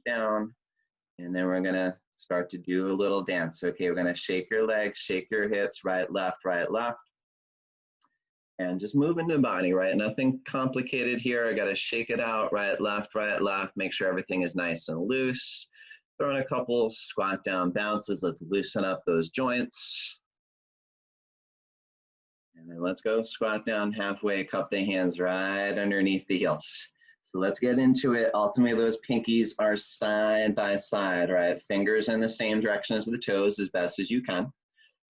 down, and then we're gonna start to do a little dance. Okay, we're gonna shake your legs, shake your hips, right, left, and just moving the body, right? Nothing complicated here. I gotta shake it out, right, left, make sure everything is nice and loose. Throw in a couple squat down bounces. Let's loosen up those joints. And then let's go squat down halfway, cup the hands right underneath the heels. So let's get into it. Ultimately, those pinkies are side by side, right? Fingers in the same direction as the toes as best as you can.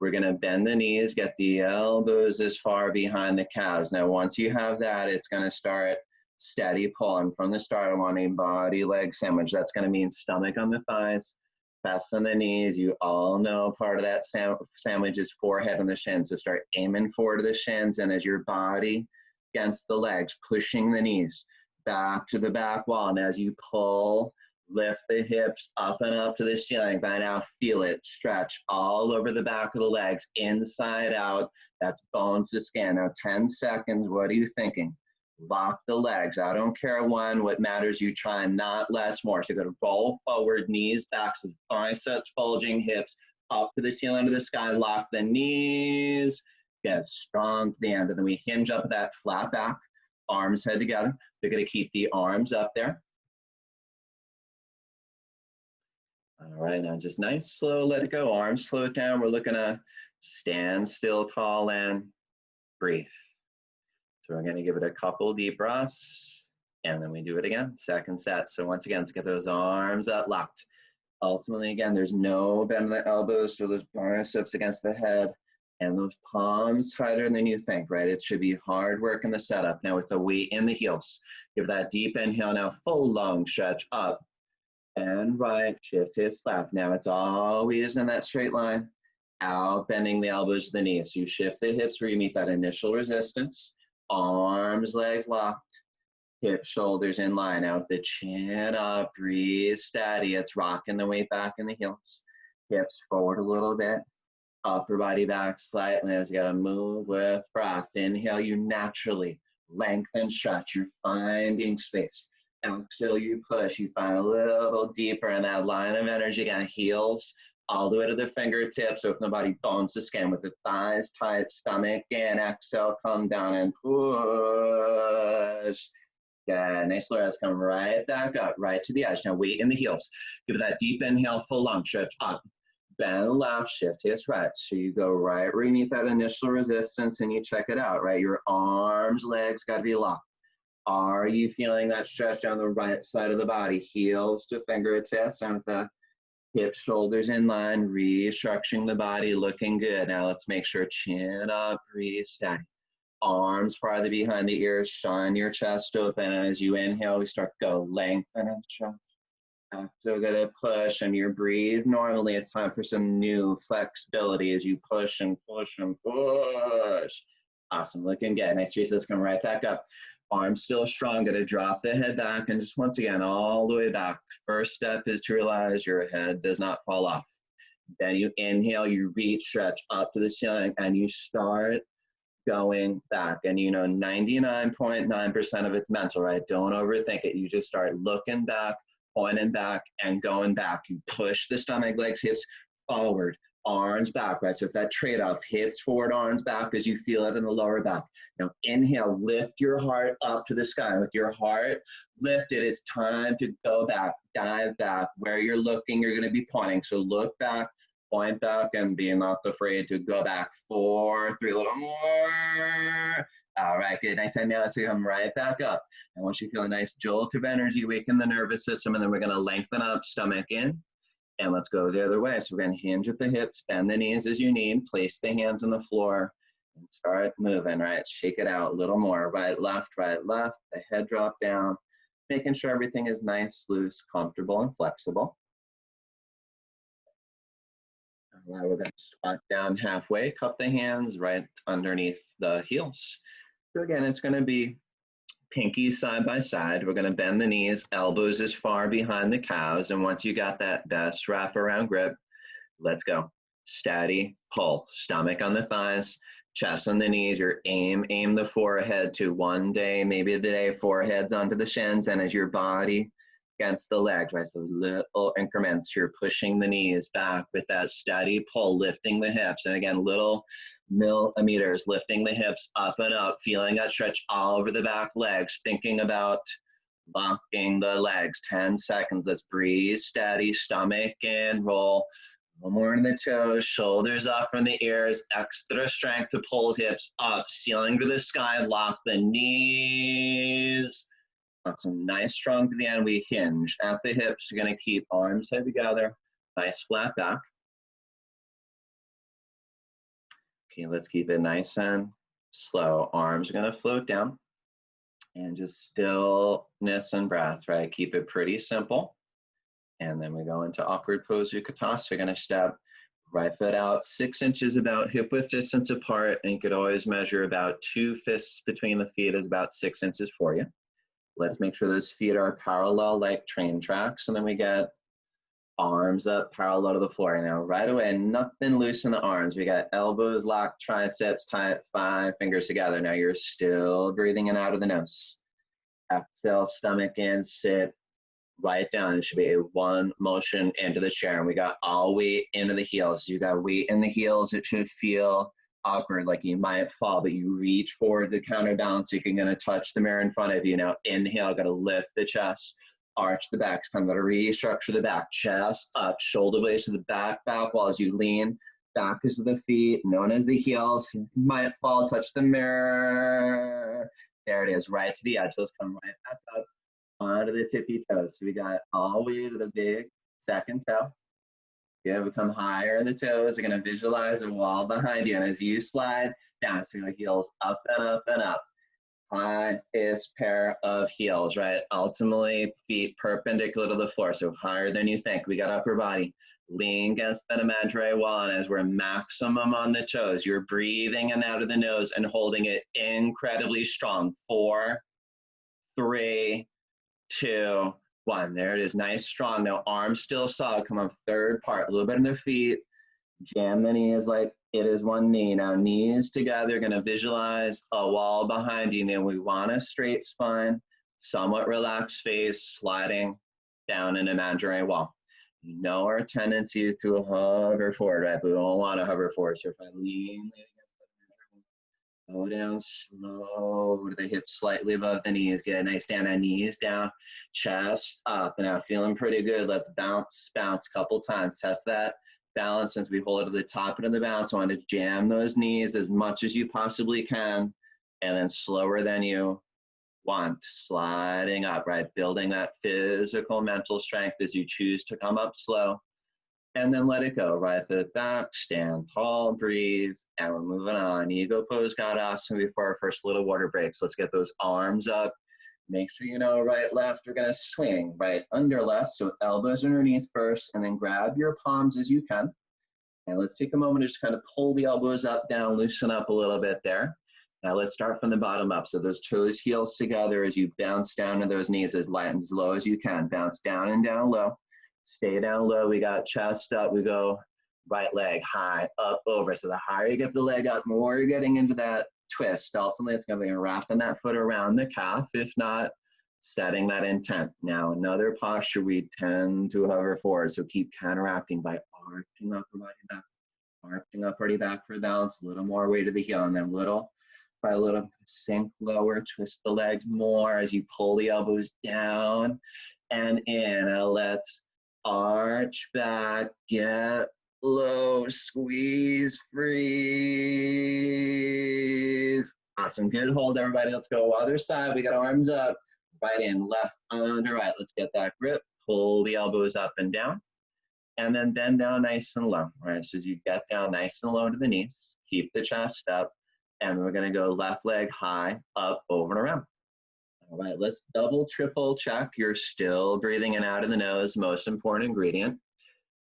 We're gonna bend the knees, get the elbows as far behind the calves. Now, once you have that, it's gonna start steady pulling from the start. I want a body leg sandwich. That's gonna mean stomach on the thighs, chest on the knees. You all know part of that sandwich is forehead on the shins. So start aiming forward to the shins, and as your body against the legs, pushing the knees back to the back wall. And as you pull, lift the hips up and up to the ceiling. By now, feel it stretch all over the back of the legs, inside out. That's bones to skin. Now, 10 seconds. What are you thinking? Lock the legs. I don't care when. What matters, you try not less more. So you're going to roll forward, knees back, so biceps bulging, hips up to the ceiling, to the sky. Lock the knees. Get strong to the end. And then we hinge up that flat back, arms head together. You're going to keep the arms up there. All right, now just nice, slow, let it go. Arms slow it down. We're looking to stand still, tall, and breathe. So we're gonna give it a couple deep breaths, and then we do it again, second set. So once again, let's get those arms up, locked. Ultimately, again, there's no bend in the elbows, so those biceps against the head, and those palms tighter than you think, right? It should be hard work in the setup. Now with the weight in the heels, give that deep inhale, now full long stretch up, and right, shift hips left. Now it's always in that straight line, out, bending the elbows to the knees. So you shift the hips where you meet that initial resistance, arms, legs locked, hips, shoulders in line, out the chin up, breathe steady. It's rocking the weight back in the heels. Hips forward a little bit, upper body back slightly as you gotta move with breath. Inhale, you naturally lengthen, stretch, you're finding space. Exhale, you push, you find a little deeper in that line of energy. Again, heels all the way to the fingertips, open the body, bones to skin with the thighs tight, stomach in. Exhale, come down and push. Good, nice lower, come right back up, right to the edge. Now weight in the heels. Give it that deep inhale, full long stretch up. Bend left, shift hips right. So you go right where you meet that initial resistance and you check it out, right? Your arms, legs gotta be locked. Are you feeling that stretch on the right side of the body? Heels to fingertips, and with the hips, shoulders in line, restructuring the body, looking good. Now let's make sure chin up, breathe steady. Arms farther behind the ears, shine your chest open. As you inhale, we start to go lengthen and stretch. So gonna push and you breathe normally. It's time for some new flexibility as you push and push and push. Awesome, looking good. Nice reset, come right back up. Arms still strong, gonna drop the head back and just once again, all the way back. First step is to realize your head does not fall off. Then you inhale, you reach, stretch up to the ceiling and you start going back. And you know, 99.9% of it's mental, right? Don't overthink it. You just start looking back, pointing back and going back. You push the stomach, legs, hips forward, arms back, right? So it's that trade-off, hips forward, arms back as you feel it in the lower back. Now inhale, lift your heart up to the sky. With your heart lifted, it's time to go back, dive back. Where you're looking, you're gonna be pointing. So look back, point back, and be not afraid to go back. 4, 3, a little more. All right, good, nice. And now let's come right back up. And once you feel a nice jolt of energy, awaken the nervous system, and then we're gonna lengthen up, stomach in. And let's go the other way. So we're gonna hinge at the hips, bend the knees as you need, place the hands on the floor, and start moving, right? Shake it out a little more. Right, left, the head drop down, making sure everything is nice, loose, comfortable, and flexible. All right, we're gonna squat down halfway, cup the hands right underneath the heels. So again, it's gonna be pinkies side by side. We're gonna bend the knees, elbows as far behind the calves. And once you got that best wraparound grip, let's go. Steady, pull, stomach on the thighs, chest on the knees. Your aim the forehead to one day, maybe today, foreheads onto the shins. And as your body against the legs, right? So little increments, you're pushing the knees back with that steady pull, lifting the hips. And again, little millimeters, lifting the hips up and up, feeling that stretch all over the back legs, thinking about locking the legs. 10 seconds, let's breathe, steady, stomach in, roll. One more in the toes, shoulders up from the ears, extra strength to pull hips up, ceiling to the sky, lock the knees. Awesome, nice, strong to the end. We hinge at the hips. You're gonna keep arms head together, nice flat back. Okay, let's keep it nice and slow. Arms are gonna float down. And just stillness and breath, right? Keep it pretty simple. And then we go into awkward pose Utkatasana. You're gonna step right foot out 6 inches about hip width distance apart, and you could always measure about 2 fists between the feet is about 6 inches for you. Let's make sure those feet are parallel like train tracks, and then we get arms up parallel to the floor. Now right away, nothing loose in the arms. We got elbows locked, triceps tight, 5 fingers together. Now you're still breathing in out of the nose. Exhale, stomach in, sit right down. It should be a one motion into the chair. And we got all weight into the heels. You got weight in the heels. It should feel awkward, like you might fall, but you reach forward to counterbalance. So you're gonna touch the mirror in front of you. Now inhale, gotta lift the chest, arch the back. So I'm gonna restructure the back, chest up, shoulder blades to the back wall as you lean. Back is the feet, known as the heels. You might fall, touch the mirror. There it is, right to the edge. Let's come right back up onto the tippy toes. So we got all the way to the big second toe. Yeah, we come higher in the toes. You're gonna visualize a wall behind you. And as you slide down, so your heels up and up and up. Highest pair of heels, right? Ultimately, feet perpendicular to the floor, so higher than you think. We got upper body. Lean against the imaginary wall, and as we're maximum on the toes, you're breathing in out of the nose and holding it incredibly strong. 4, 3, 2, 1. There it is, nice, strong. Now arms still solid. Come on, third part, a little bit in the feet. Jam the knees like it is one knee. Now knees together, you're gonna visualize a wall behind you. Now we want a straight spine, somewhat relaxed face, sliding down an imaginary wall. You know our tendency is to hover forward, right? But we don't want to hover forward. So if I lean against the go down slow to the hips slightly above the knees. Get a nice stand on knees down, chest up. Now feeling pretty good. Let's bounce, couple times. Test that balance since we hold it to the top end of the balance. I want to jam those knees as much as you possibly can, and then slower than you want, sliding up, right? Building that physical, mental strength as you choose to come up slow, and then let it go. Right foot back, stand tall, breathe, and we're moving on. Ego pose, Tadasana before our first little water breaks. Let's get those arms up. Make sure you know right, left. We're gonna swing right under left, so elbows underneath first, and then grab your palms as you can. And let's take a moment to just kind of pull the elbows up, down, loosen up a little bit there. Now let's start from the bottom up. So those toes, heels together as you bounce down to those knees as light and as low as you can. Bounce down and down low. Stay down low. We got chest up. We go right leg high, up, over. So the higher you get the leg up, more you're getting into that twist. Ultimately, it's going to be wrapping that foot around the calf. If not, setting that intent. Now, another posture we tend to hover forward. So keep counteracting by arching upper body back. Arching upper body back for balance. A little more weight to the heel, and then little by little, sink lower, twist the legs more as you pull the elbows down and in. Now let's arch back, get low, squeeze, breathe. Awesome, good hold everybody. Let's go other side. We got arms up, right in, left, under, right. Let's get that grip, pull the elbows up and down, and then bend down nice and low. All right, so as you get down nice and low to the knees, keep the chest up, and we're gonna go left leg high, up, over and around. All right, let's double, triple check. You're still breathing in out of the nose, most important ingredient.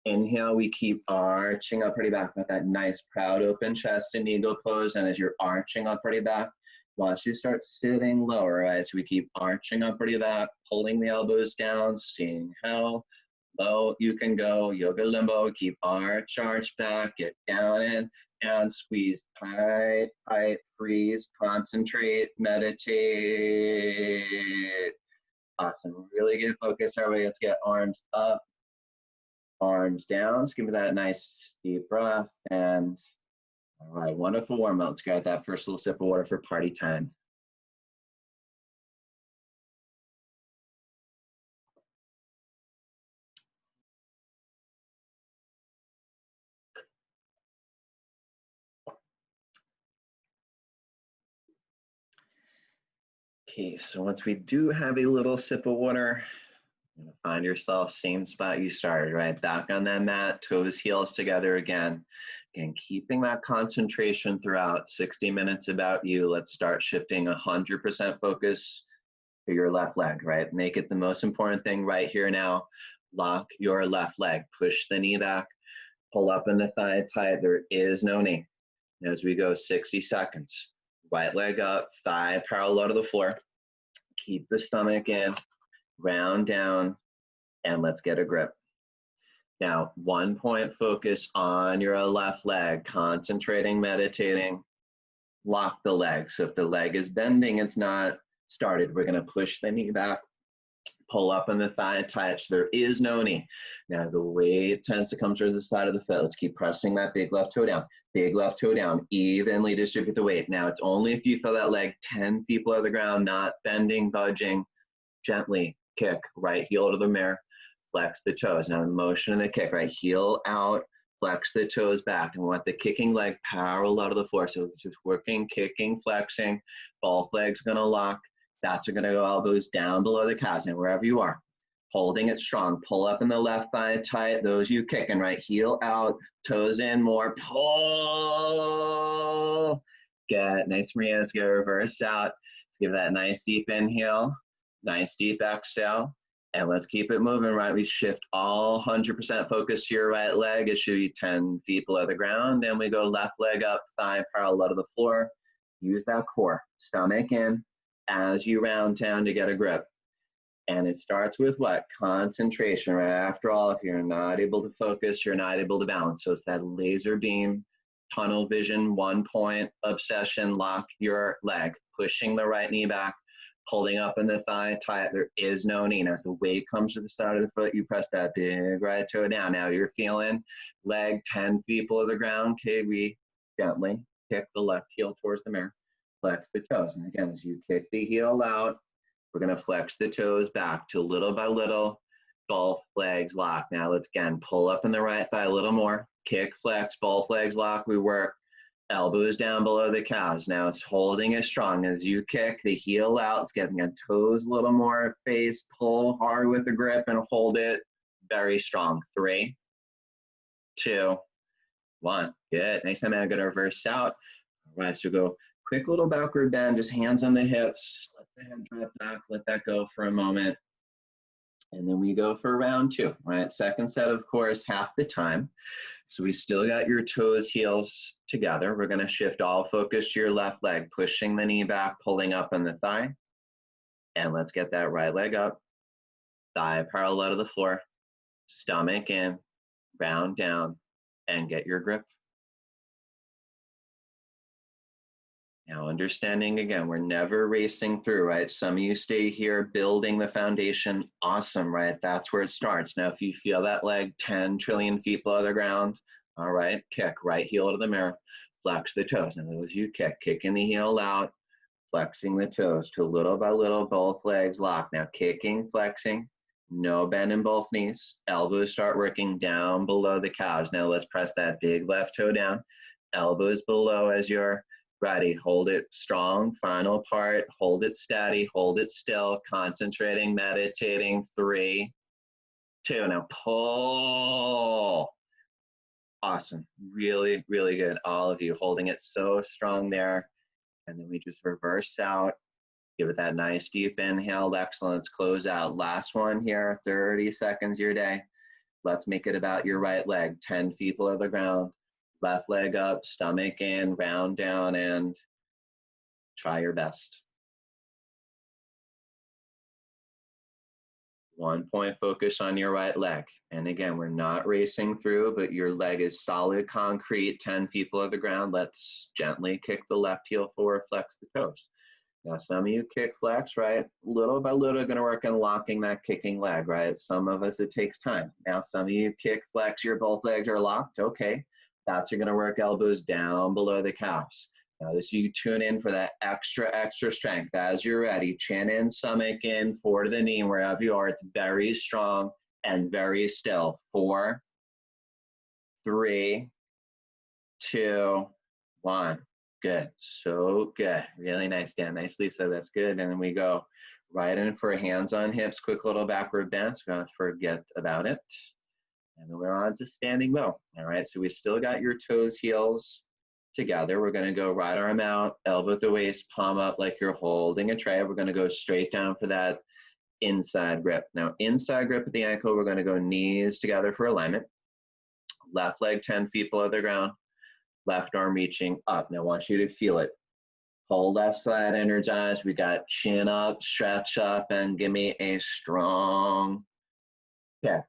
Inhale, we keep arching up pretty back with that nice proud open chest in eagle pose. And as you're arching up pretty back, watch you start sitting lower, right? So we keep arching up pretty back, pulling the elbows down, seeing how low you can go. Yoga limbo, keep arch back, get down in, and squeeze, tight, freeze, concentrate, meditate. Awesome. Really good focus. Everybody, let's get arms up, arms down. Let's give it that nice deep breath. And all right, wonderful warm up. Let's grab that first little sip of water for party time. Okay, so once we do have a little sip of water, you're gonna find yourself same spot you started, right? Back on that mat, toes, heels together again. Again, keeping that concentration throughout 60 minutes about you. Let's start shifting 100% focus to your left leg, right? Make it the most important thing right here now. Lock your left leg, push the knee back, pull up in the thigh tight. There is no knee. As we go 60 seconds, right leg up, thigh parallel to the floor. Keep the stomach in, round down, and let's get a grip. Now, 1 point focus on your left leg, concentrating, meditating, lock the leg. So if the leg is bending, it's not started. We're gonna push the knee back, pull up in the thigh touch. There is no knee. Now the weight tends to come towards the side of the foot. Let's keep pressing that big left toe down, evenly distribute the weight. Now it's only if you feel that leg 10 feet below the ground, not bending, budging, gently kick, right heel to the mirror, flex the toes. Now the motion and the kick, right heel out, flex the toes back, and we want the kicking leg parallel to the floor. So just working, kicking, flexing, both legs gonna lock. That's gonna go elbows down below the calves. And wherever you are, holding it strong, pull up in the left thigh tight, those you kicking, right, heel out, toes in more, pull. Get nice Maria, let's get reverse out. Let's give that nice deep inhale, nice deep exhale. And let's keep it moving, right? We shift all 100% focus to your right leg. It should be 10 feet below the ground. And we go left leg up, thigh parallel to the floor. Use that core, stomach in as you round down to get a grip. And it starts with what? Concentration, right? After all, if you're not able to focus, you're not able to balance. So it's that laser beam, tunnel vision, 1 point obsession, lock your leg, pushing the right knee back, holding up in the thigh tight. There is no knee. Now, as the weight comes to the side of the foot, you press that big right toe down. Now you're feeling leg 10 feet below the ground. Okay, we gently kick the left heel towards the mirror, flex the toes. And again, as you kick the heel out, we're gonna flex the toes back to little by little, both legs lock. Now let's again, pull up in the right thigh a little more, kick, flex, both legs lock. We work elbows down below the calves. Now it's holding it strong as you kick the heel out. It's getting the toes a little more face, pull hard with the grip and hold it very strong. 3, 2, 1. Good. Next time I'm gonna reverse out. All right, so go quick little backward bend, just hands on the hips. Just let the hand drop back, let that go for a moment. And then we go for round 2, right? Second set, of course, half the time. So we still got your toes, heels together. We're gonna shift all focus to your left leg, pushing the knee back, pulling up on the thigh. And let's get that right leg up, thigh parallel to the floor, stomach in, round down, and get your grip. Now, understanding again, we're never racing through, right? Some of you stay here building the foundation. Awesome, right? That's where it starts. Now, if you feel that leg 10 trillion feet below the ground, all right, kick, right heel to the mirror, flex the toes. And those you kick, kicking the heel out, flexing the toes to little by little, both legs lock. Now, kicking, flexing, no bend in both knees. Elbows start working down below the calves. Now, let's press that big left toe down, elbows below as you're ready. Hold it strong, final part, hold it steady, hold it still, concentrating, meditating. 3, 2, now pull. Awesome, really, really good. All of you holding it so strong there. And then we just reverse out, give it that nice deep inhale, excellence, close out. Last one here, 30 seconds your day. Let's make it about your right leg, 10 feet below the ground. Left leg up, stomach in, round down, and try your best. 1 point focus on your right leg. And again, we're not racing through, but your leg is solid concrete, 10 feet below the ground. Let's gently kick the left heel forward, flex the toes. Now, some of you kick flex, right? Little by little, going to work on locking that kicking leg, right? Some of us, it takes time. Now, some of you kick flex, your both legs are locked. Okay, that's you're going to work elbows down below the calves. Now, this you tune in for that extra strength. As you're ready, chin in, stomach in, forward to the knee, wherever you are. It's very strong and very still. 4, 3, 2, 1. Good. So good. Really nice, Dan. Nice, Lisa. That's good. And then we go right in for hands on hips, quick little backward bend. So we don't forget about it. And then we're on to standing bow. All right. So we still got your toes, heels together. We're going to go right arm out, elbow at the waist, palm up like you're holding a tray. We're going to go straight down for that inside grip. Now, inside grip at the ankle, we're going to go knees together for alignment. Left leg 10 feet below the ground. Left arm reaching up. Now I want you to feel it. Whole left side energized. We got chin up, stretch up, and give me a strong kick.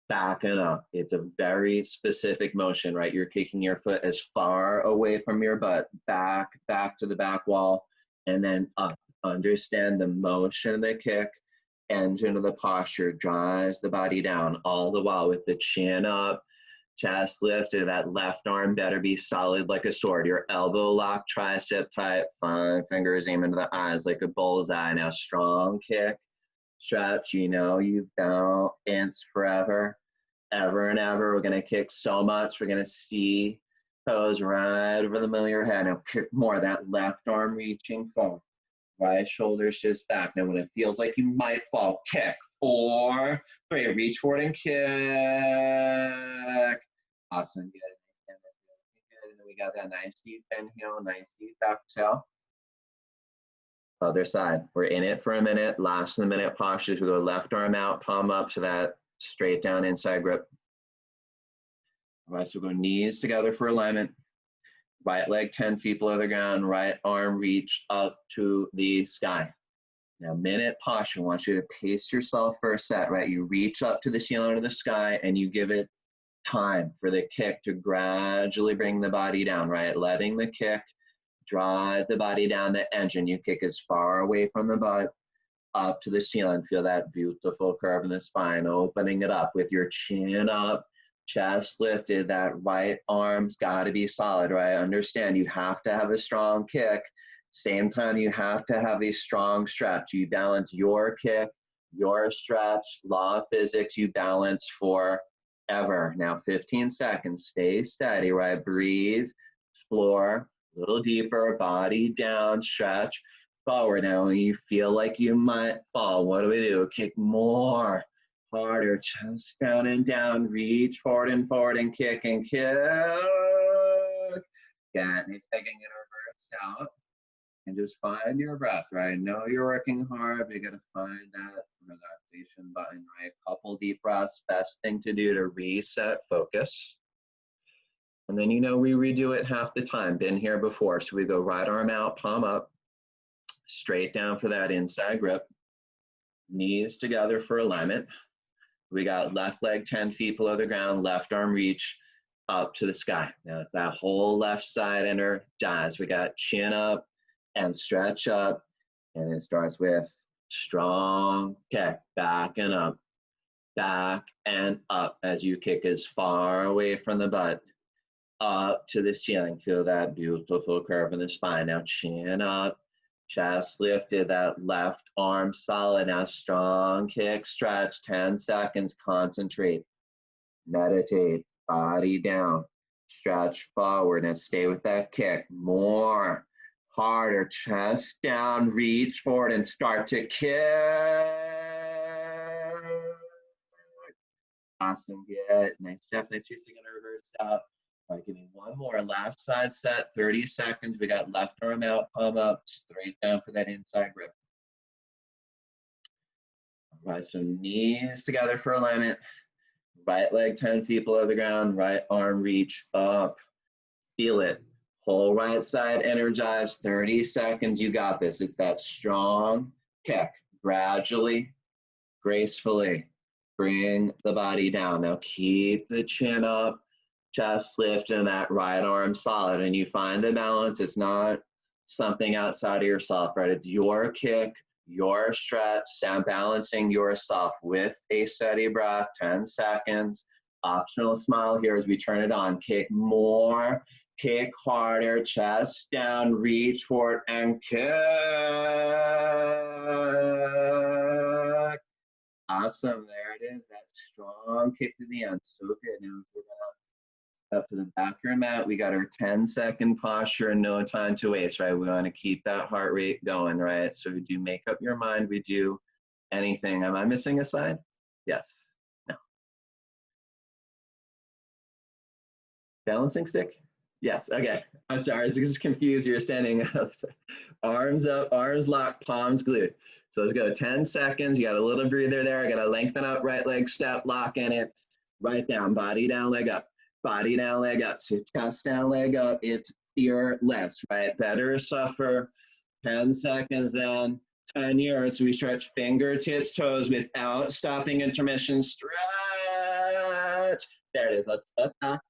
Back and up. It's a very specific motion, right? You're kicking your foot as far away from your butt, back to the back wall, and then up. Understand the motion of the kick, engine of the posture, drives the body down, all the while with the chin up, chest lifted. That left arm better be solid like a sword. Your elbow locked, tricep tight, 5 fingers aim into the eyes like a bullseye. Now strong kick, stretch. You know you balance forever, ever and ever. We're going to kick so much. We're going to see toes right over the middle of your head. Now kick more. That left arm reaching forward. Right shoulder's just back. Now when it feels like you might fall, kick. 4, 3, reach forward and kick. Awesome, good. And then we got that nice deep inhale, nice deep exhale. Other side. We're in it for a minute. Last in the minute postures. We go left arm out, palm up to that straight down inside grip. All right, so we go knees together for alignment. Right leg 10 feet below the ground, right arm reach up to the sky. Now, minute posture, I want you to pace yourself for a set, right? You reach up to the ceiling or the sky and you give it time for the kick to gradually bring the body down, right? Letting the kick drive the body down the engine. You kick as far away from the butt up to the ceiling. Feel that beautiful curve in the spine, opening it up with your chin up, chest lifted. That right arm's got to be solid, right? Understand you have to have a strong kick. Same time, you have to have a strong stretch. You balance your kick, your stretch, law of physics, you balance forever. Now, 15 seconds, stay steady, right? Breathe, explore, a little deeper, body down, stretch, forward. Now, when you feel like you might fall, what do? Kick more, harder, chest down and down, reach forward and kick and kick. Yeah, it's taking it reverse out. And just find your breath, right? Know you're working hard, but you gotta find that relaxation button, right? Couple deep breaths, best thing to do to reset focus. And then, you know, we redo it half the time, been here before. So we go right arm out, palm up, straight down for that inside grip, knees together for alignment. We got left leg 10 feet below the ground, left arm reach up to the sky. Now it's that whole left side energized. We got chin up and stretch up, and it starts with strong kick, back and up as you kick as far away from the butt up to the ceiling. Feel that beautiful curve in the spine. Now chin up, chest lifted, that left arm solid. Now strong kick, stretch, 10 seconds, concentrate, meditate, body down, stretch forward. Now stay with that kick, more, harder, chest down, reach forward and start to kick. Awesome, good. Nice, Jeff. Nice. You're going to reverse out. All right, give me one more. Last side set, 30 seconds. We got left arm out, palm up, straight down for that inside grip. All right, so knees together for alignment. Right leg 10 feet below the ground, right arm reach up. Feel it. Whole right side energized, 30 seconds. You got this. It's that strong kick. Gradually, gracefully bring the body down. Now keep the chin up, chest lift, and that right arm solid. And you find the balance. It's not something outside of yourself, right? It's your kick, your stretch, sound balancing yourself with a steady breath, 10 seconds. Optional smile here as we turn it on. Kick more, kick harder, chest down, reach forward and kick. Awesome, there it is, that strong kick to the end. So good. Now we're gonna up to the back of your mat. We got our 10-second posture and no time to waste, right? We want to keep that heart rate going, right? So we do make up your mind, we do anything. Am I missing a slide? Yes, no. Balancing stick? Yes, okay. I'm sorry, I was just confused. You're standing up. Arms up, arms locked, palms glued. So let's go 10 seconds. You got a little breather there. I got to lengthen up, right leg step, lock in it. Right down, body down, leg up. Body down, leg up. So chest down, leg up. It's fearless, right? Better suffer. 10 seconds then. 10 years. So we stretch fingertips, toes without stopping intermission. Stretch. There it is. Let's step back.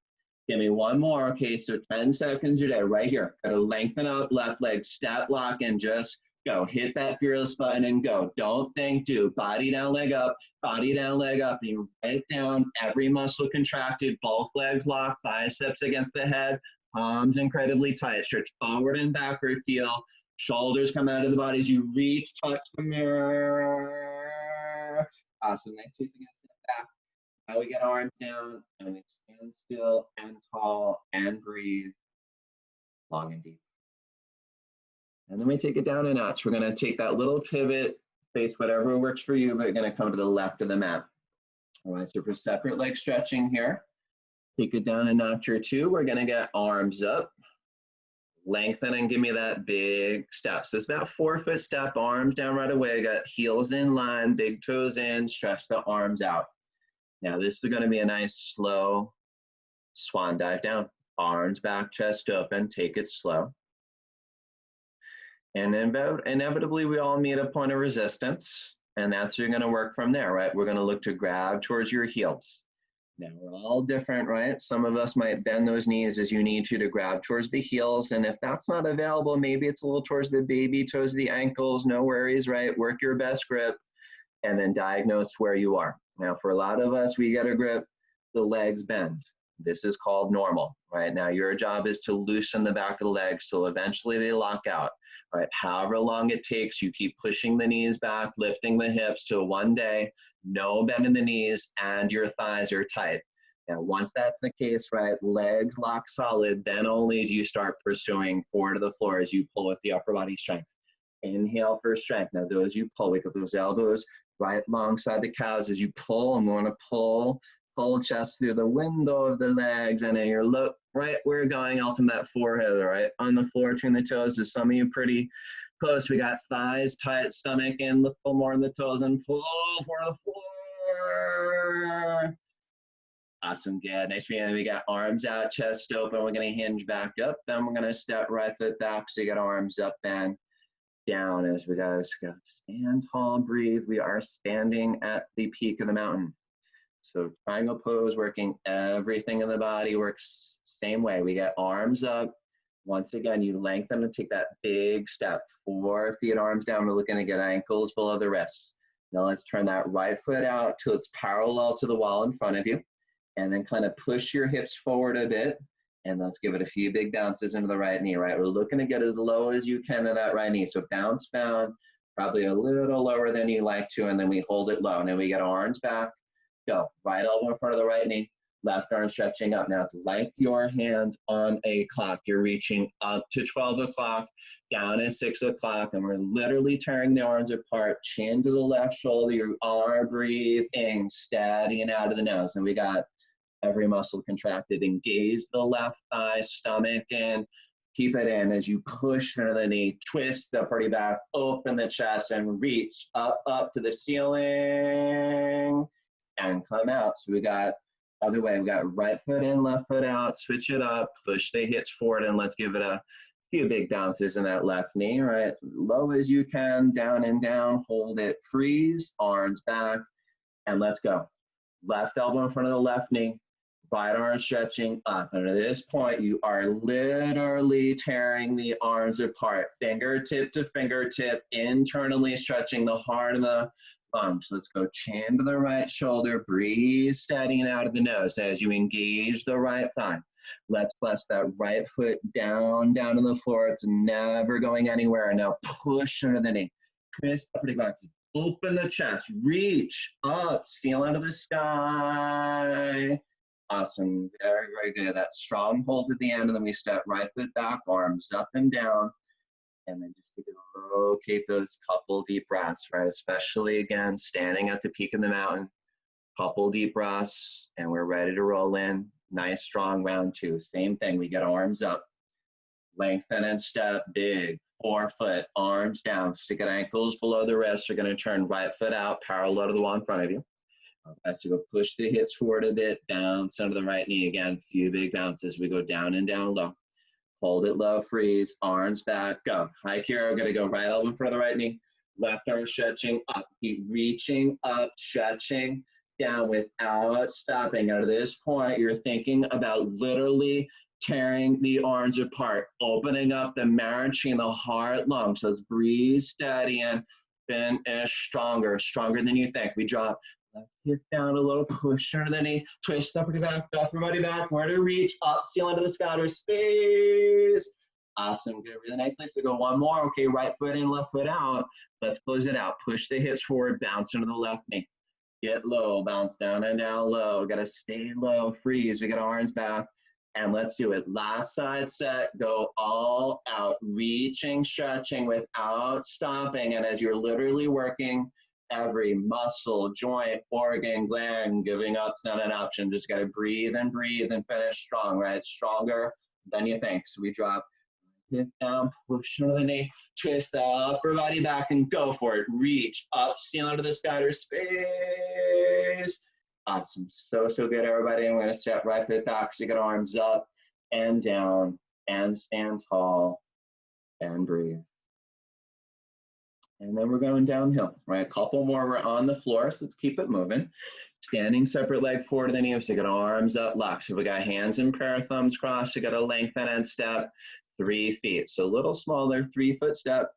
Give me one more. Okay, so 10 seconds you're there, right here. Got to lengthen up, left leg, step, lock, and just go. Hit that fearless button and go. Don't think, do. Body down, leg up, body down, leg up. You right down, every muscle contracted, both legs locked, biceps against the head, palms incredibly tight. Stretch forward and backward, feel. Shoulders come out of the body as you reach, touch the mirror. Awesome, nice piece again, step back. Now we get arms down and we stand still and tall and breathe long and deep. And then we take it down a notch. We're going to take that little pivot, face whatever works for you, but we're going to come to the left of the mat. All right, so for separate leg stretching here, take it down a notch or two. We're going to get arms up, lengthen and give me that big step. So it's about 4-foot step, arms down right away. Got heels in line, big toes in, stretch the arms out. Now this is going to be a nice slow swan dive down. Arms back, chest open, take it slow. And inevitably we all meet a point of resistance, and that's you're going to work from there, right? We're going to look to grab towards your heels. Now we're all different, right? Some of us might bend those knees as you need to grab towards the heels, and if that's not available, maybe it's a little towards the baby toes, the ankles, no worries, right? Work your best grip and then diagnose where you are. Now, for a lot of us, we get a grip, the legs bend. This is called normal, right? Now, your job is to loosen the back of the legs till eventually they lock out, right? However long it takes, you keep pushing the knees back, lifting the hips till one day, no bend in the knees, and your thighs are tight. Now, once that's the case, right, legs lock solid, then only do you start pursuing forward to the floor as you pull with the upper body strength. Inhale for strength. Now, those you pull, wiggle those elbows right alongside the calves as you pull, and we want to pull chest through the window of the legs, and then your look right where you're going, ultimate forehead, right on the floor between the toes. Is some of you pretty close? We got thighs tight, stomach in, look a little more in the toes, and pull for the floor. Awesome, good, nice feeling. We got arms out, chest open. We're going to hinge back up, then we're going to step right foot back, so you got arms up and down as we go. Stand tall, breathe. We are standing at the peak of the mountain. So triangle pose, working everything in the body, works same way. We get arms up. Once again, you lengthen and take that big step. 4 feet, arms down. We're looking to get ankles below the wrists. Now let's turn that right foot out till it's parallel to the wall in front of you. And then kind of push your hips forward a bit. And let's give it a few big bounces into the right knee, right? We're looking to get as low as you can to that right knee. So bounce down, probably a little lower than you like to, and then we hold it low. And then we get arms back, go. Right elbow in front of the right knee, left arm stretching up. Now it's like your hands on a clock. You're reaching up to 12 o'clock, down at 6 o'clock, and we're literally tearing the arms apart, chin to the left shoulder. You are breathing, steady and out of the nose. And we got every muscle contracted. Engage the left thigh, stomach in. Keep it in as you push under the knee. Twist the party back, open the chest, and reach up to the ceiling and come out. So we got other way. We got right foot in, left foot out. Switch it up. Push the hips forward, and let's give it a few big bounces in that left knee. Right, low as you can, down and down. Hold it. Freeze. Arms back, and let's go. Left elbow in front of the left knee. Right arm stretching up. And at this point, you are literally tearing the arms apart, fingertip to fingertip, internally stretching the heart of the lungs. Let's go chin to the right shoulder, breathe steady and out of the nose as you engage the right thigh. Let's press that right foot down to the floor. It's never going anywhere. Now push under the knee. Twist upward back. Open the chest. Reach up. Seal out of the sky. Awesome. Very, very good. That strong hold at the end. And then we step right foot back, arms up and down. And then just rotate those couple deep breaths, right? Especially, again, standing at the peak of the mountain. Couple deep breaths. And we're ready to roll in. Nice, strong round two. Same thing. We get arms up. Lengthen and step. Big. Forefoot. Arms down. Stick at ankles below the wrist. You're going to turn right foot out, parallel to the wall in front of you. Okay, so go push the hips forward a bit, down, center the right knee again, few big bounces. We go down and down low. Hold it low, freeze, arms back, go. High Kiro, gonna go right elbow in front of the right knee, left arm stretching up, keep reaching up, stretching down without stopping. At this point, you're thinking about literally tearing the arms apart, opening up the marrow chain, the heart, lungs. So let's breathe steady and finish stronger than you think. We drop. Left hip down a little, push under the knee, twist upper body back, where to reach, up, seal into the sky, or space. Awesome, good, really nicely. So go one more, okay, right foot in, left foot out. Let's close it out. Push the hips forward, bounce into the left knee. Get low, bounce down and down low. Gotta stay low, freeze, we get arms back. And let's do it. Last side set, go all out, reaching, stretching without stopping. And as you're literally working, every muscle, joint, organ, gland, giving up's not an option. Just got to breathe and finish strong, right? Stronger than you think. So we drop, hip down, push under the knee, twist the upper body back and go for it. Reach up, seal into the sky or space. Awesome. So good, everybody. I'm going to step right foot back. So you got arms up and down and stand tall and breathe. And then we're going downhill, right? A couple more, we're on the floor, so let's keep it moving. Standing separate leg forward to the knee, so you got arms up, locked. So we got hands in prayer, thumbs crossed, you got to lengthen and step 3 feet. So a little smaller, 3-foot step.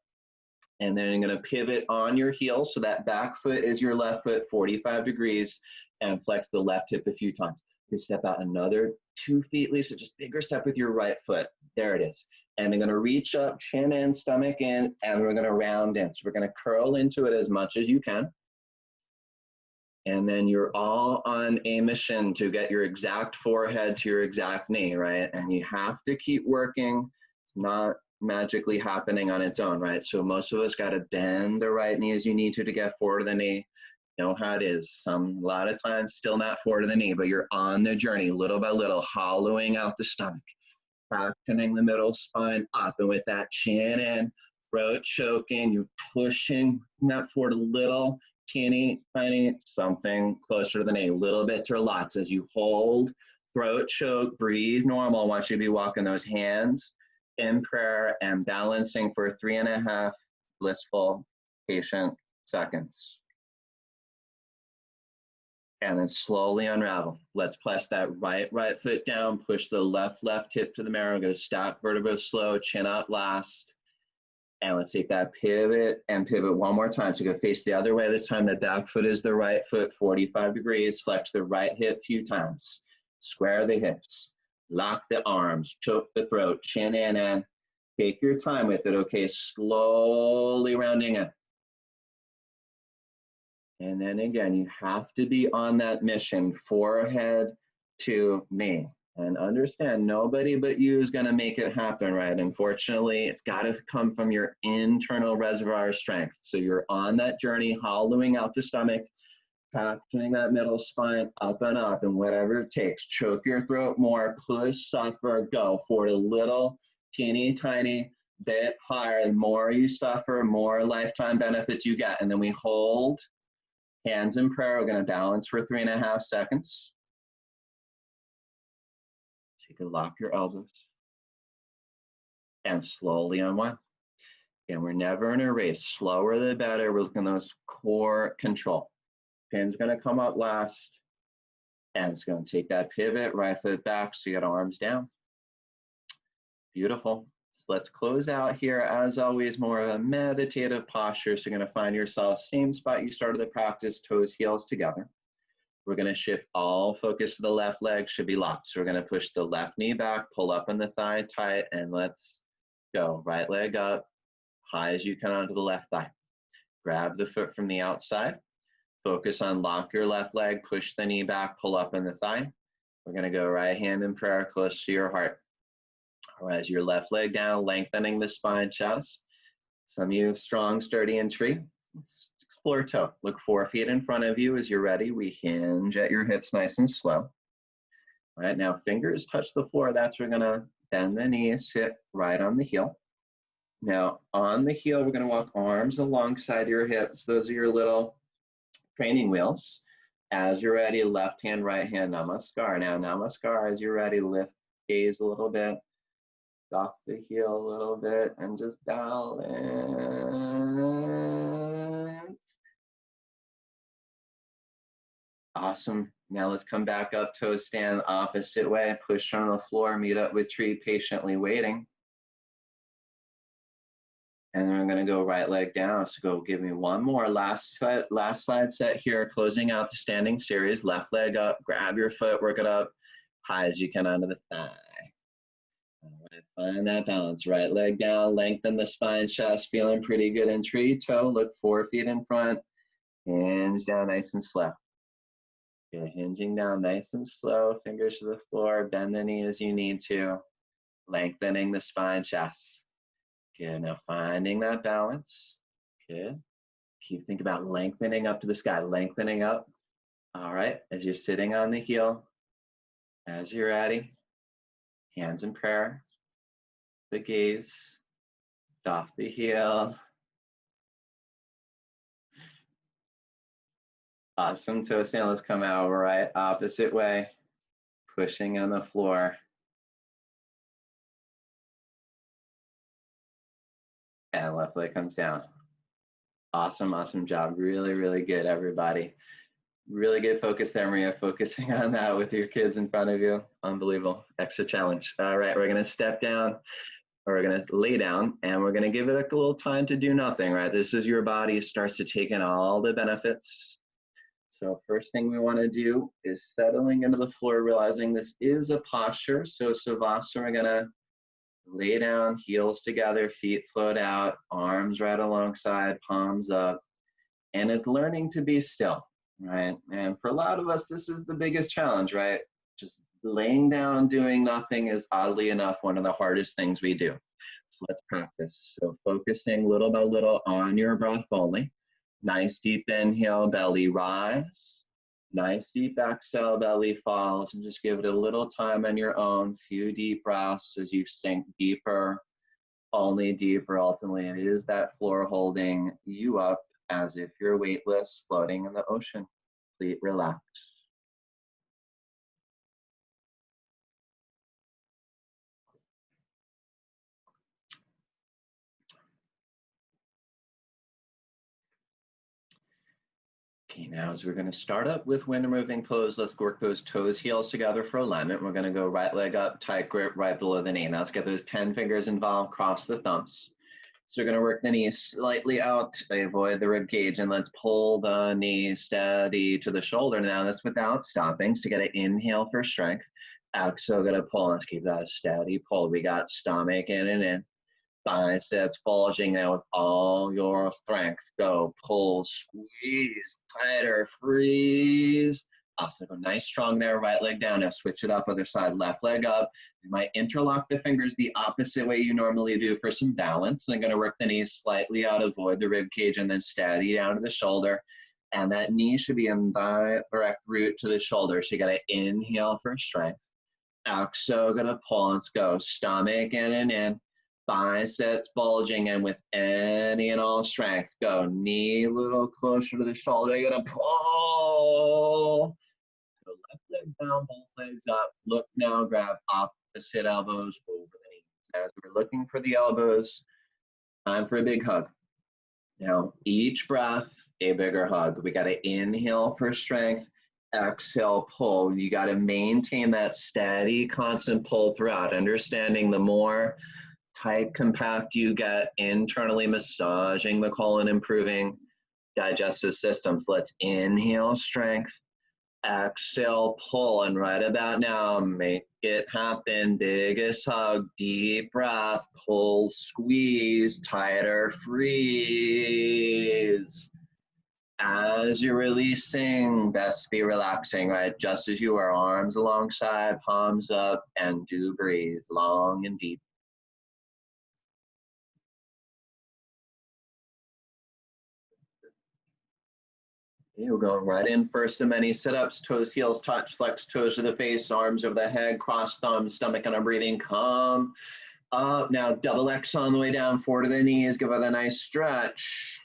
And then you're gonna pivot on your heel, so that back foot is your left foot, 45 degrees, and flex the left hip a few times. You step out another 2 feet, Lisa, just bigger step with your right foot. There it is. And I'm gonna reach up, chin in, stomach in, and we're gonna round in. So we're gonna curl into it as much as you can. And then you're all on a mission to get your exact forehead to your exact knee, right? And you have to keep working. It's not magically happening on its own, right? So most of us gotta bend the right knee as you need to get forward of the knee. You know how it is. A lot of times still not forward of the knee, but you're on the journey little by little, hollowing out the stomach. Fractioning the middle spine up, and with that chin in, throat choking, you're pushing that forward a little, teeny, tiny, something closer to the knee, a little bit to lots as you hold, throat choke, breathe normal. I want you to be walking those hands in prayer and balancing for 3.5 blissful, patient seconds. And then slowly unravel. Let's press that right foot down, push the left hip to the marrow, go to stop vertebra slow, chin up last. And let's take that pivot and pivot one more time. So go face the other way. This time the back foot is the right foot, 45 degrees. Flex the right hip a few times. Square the hips, lock the arms, choke the throat, chin in and take your time with it, okay? Slowly rounding in. And then again, you have to be on that mission, forehead to knee. And understand, nobody but you is going to make it happen, right? Unfortunately, it's got to come from your internal reservoir of strength. So you're on that journey, hollowing out the stomach, capturing that middle spine up and up, and whatever it takes. Choke your throat more, push, suffer, go for a little teeny tiny bit higher. The more you suffer, more lifetime benefits you get. And then we hold. Hands in prayer, we're going to balance for 3.5 seconds. So you can lock your elbows and slowly unwind. And we're never in a race. Slower the better. We're looking at those core control. Pin's going to come up last. And it's going to take that pivot, right foot back, so you got arms down. Beautiful. So let's close out here. As always, more of a meditative posture. So you're going to find yourself same spot you started the practice, toes, heels together. We're going to shift all focus to the left leg, should be locked. So we're going to push the left knee back, pull up in the thigh tight, and let's go. Right leg up, high as you can onto the left thigh. Grab the foot from the outside. Focus on lock your left leg, push the knee back, pull up in the thigh. We're going to go right hand in prayer close to your heart. As your left leg down, lengthening the spine, chest. Some of you have strong, sturdy entry. Let's explore toe. Look 4 feet in front of you as you're ready. We hinge at your hips nice and slow. All right, now fingers touch the floor. That's where we're going to bend the knees, hip right on the heel. Now on the heel, we're going to walk arms alongside your hips. Those are your little training wheels. As you're ready, left hand, right hand, namaskar. Now namaskar, as you're ready, lift gaze a little bit. Off the heel a little bit and just balance. Awesome. Now let's come back up, toe stand opposite way, push on the floor, meet up with tree, patiently waiting. And then we're going to go right leg down. So go give me one more. Last side set here, closing out the standing series. Left leg up, grab your foot, work it up high as you can onto the thigh. All right, find that balance. Right leg down, lengthen the spine, chest, feeling pretty good in tree toe. Look 4 feet in front, hinge down nice and slow. Good, hinging down nice and slow, fingers to the floor, bend the knee as you need to, lengthening the spine, chest. Good, now finding that balance. Good. Keep thinking about lengthening up to the sky, lengthening up. All right, as you're sitting on the heel, as you're ready, hands in prayer, the gaze, off the heel. Awesome, toe stand. Let's come out right opposite way, pushing on the floor. And left leg comes down. Awesome, awesome job. Really, really good, everybody. Really good focus there, Maria, focusing on that with your kids in front of you. Unbelievable, extra challenge. All right, we're gonna step down, or we're gonna lay down, and we're gonna give it a little time to do nothing, right? This is your body starts to take in all the benefits. So first thing we wanna do is settling into the floor, realizing this is a posture. So Savasana, we're gonna lay down, heels together, feet float out, arms right alongside, palms up, and it's learning to be still. Right, and for a lot of us, this is the biggest challenge, right? Just laying down, doing nothing is oddly enough one of the hardest things we do. So let's practice. So focusing little by little on your breath only. Nice deep inhale, belly rise. Nice deep exhale, belly falls, and just give it a little time on your own. Few deep breaths as you sink deeper, only deeper. Ultimately, it is that floor holding you up as if you're weightless, floating in the ocean. Complete relax. Okay, now as we're going to start up with wind removing pose, let's work those toes, heels together for alignment. We're going to go right leg up, tight grip right below the knee. Now let's get those 10 fingers involved, cross the thumbs. So we're going to work the knee slightly out, avoid the rib cage, and let's pull the knee steady to the shoulder. Now that's without stopping. So get an inhale for strength. Exhale, gonna pull. Let's keep that steady pull. We got stomach in and in. Biceps bulging now with all your strength. Go, pull, squeeze, tighter, freeze. Awesome, go nice strong there, right leg down. Now switch it up, other side, left leg up. You might interlock the fingers the opposite way you normally do for some balance. I'm gonna work the knees slightly out, avoid the rib cage, and then steady down to the shoulder. And that knee should be in direct root to the shoulder. So you gotta inhale for strength. Exhale, gonna pull, let's go. Stomach in and in. Biceps bulging in with any and all strength. Go, knee a little closer to the shoulder. You're gonna pull. So left leg down, both legs up. Look now, grab opposite elbows over the knees. As we're looking for the elbows, time for a big hug. Now, each breath, a bigger hug. We gotta inhale for strength, Exhale, pull. You got to maintain that steady, constant pull throughout. Understanding the more tight, compact you get internally, massaging the colon, improving digestive systems. Let's inhale, strength. Exhale, pull, and right about now, make it happen. Biggest hug, deep breath, pull, squeeze, tighter, freeze. As you're releasing, best be relaxing, right? Just as you are, arms alongside, palms up, and do breathe long and deep. We're going right in first of many sit-ups, toes, heels touch, flex toes to the face, arms over the head, cross thumbs, stomach and our breathing, come up. Now double X on the way down, forward to the knees, give it a nice stretch.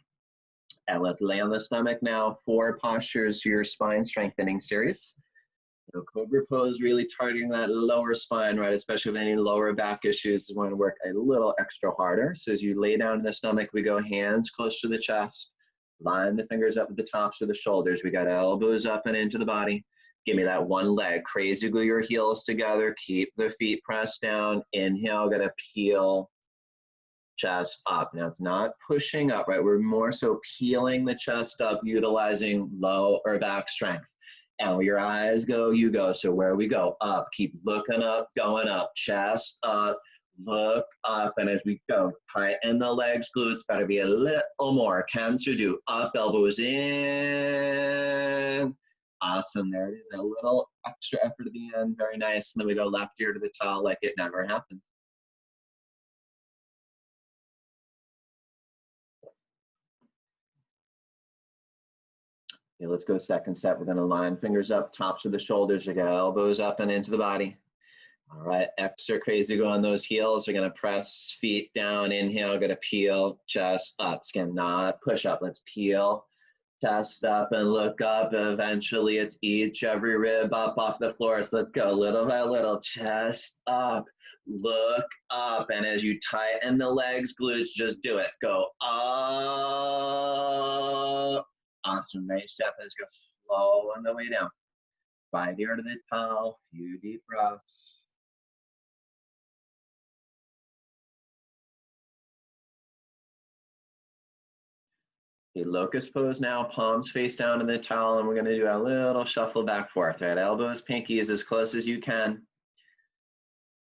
And let's lay on the stomach now, 4 postures to your spine strengthening series. So Cobra pose, really targeting that lower spine, right? Especially with any lower back issues, you want to work a little extra harder. So as you lay down in the stomach, we go hands close to the chest. Line the fingers up at the tops of the shoulders. We got elbows up and into the body. Give me that one leg. Crazy glue your heels together. Keep the feet pressed down. Inhale, gotta peel, chest up. Now it's not pushing up, right? We're more so peeling the chest up, utilizing low or back strength. And where your eyes go, you go. So where we go, up. Keep looking up, going up. Chest up. Look up, and as we go, tighten the legs, glutes, better be a little more. Cancer do up, elbows in. Awesome, there it is. A little extra effort at the end, very nice. And then we go left ear to the towel like it never happened. Okay, let's go second set. We're gonna line fingers up, tops of the shoulders. You got elbows up and into the body. All right, extra crazy go on those heels. We're gonna press feet down, inhale, gonna peel, chest up. Again, not push up, let's peel, chest up and look up. Eventually it's every rib up off the floor. So let's go little by little, chest up, look up. And as you tighten the legs, glutes, just do it. Go up. Awesome, nice step. Let's go slow on the way down. 5 ear to the towel, few deep breaths. Okay, locust pose now, palms face down in the towel, and we're gonna do a little shuffle back forth, right? Elbows, pinkies as close as you can.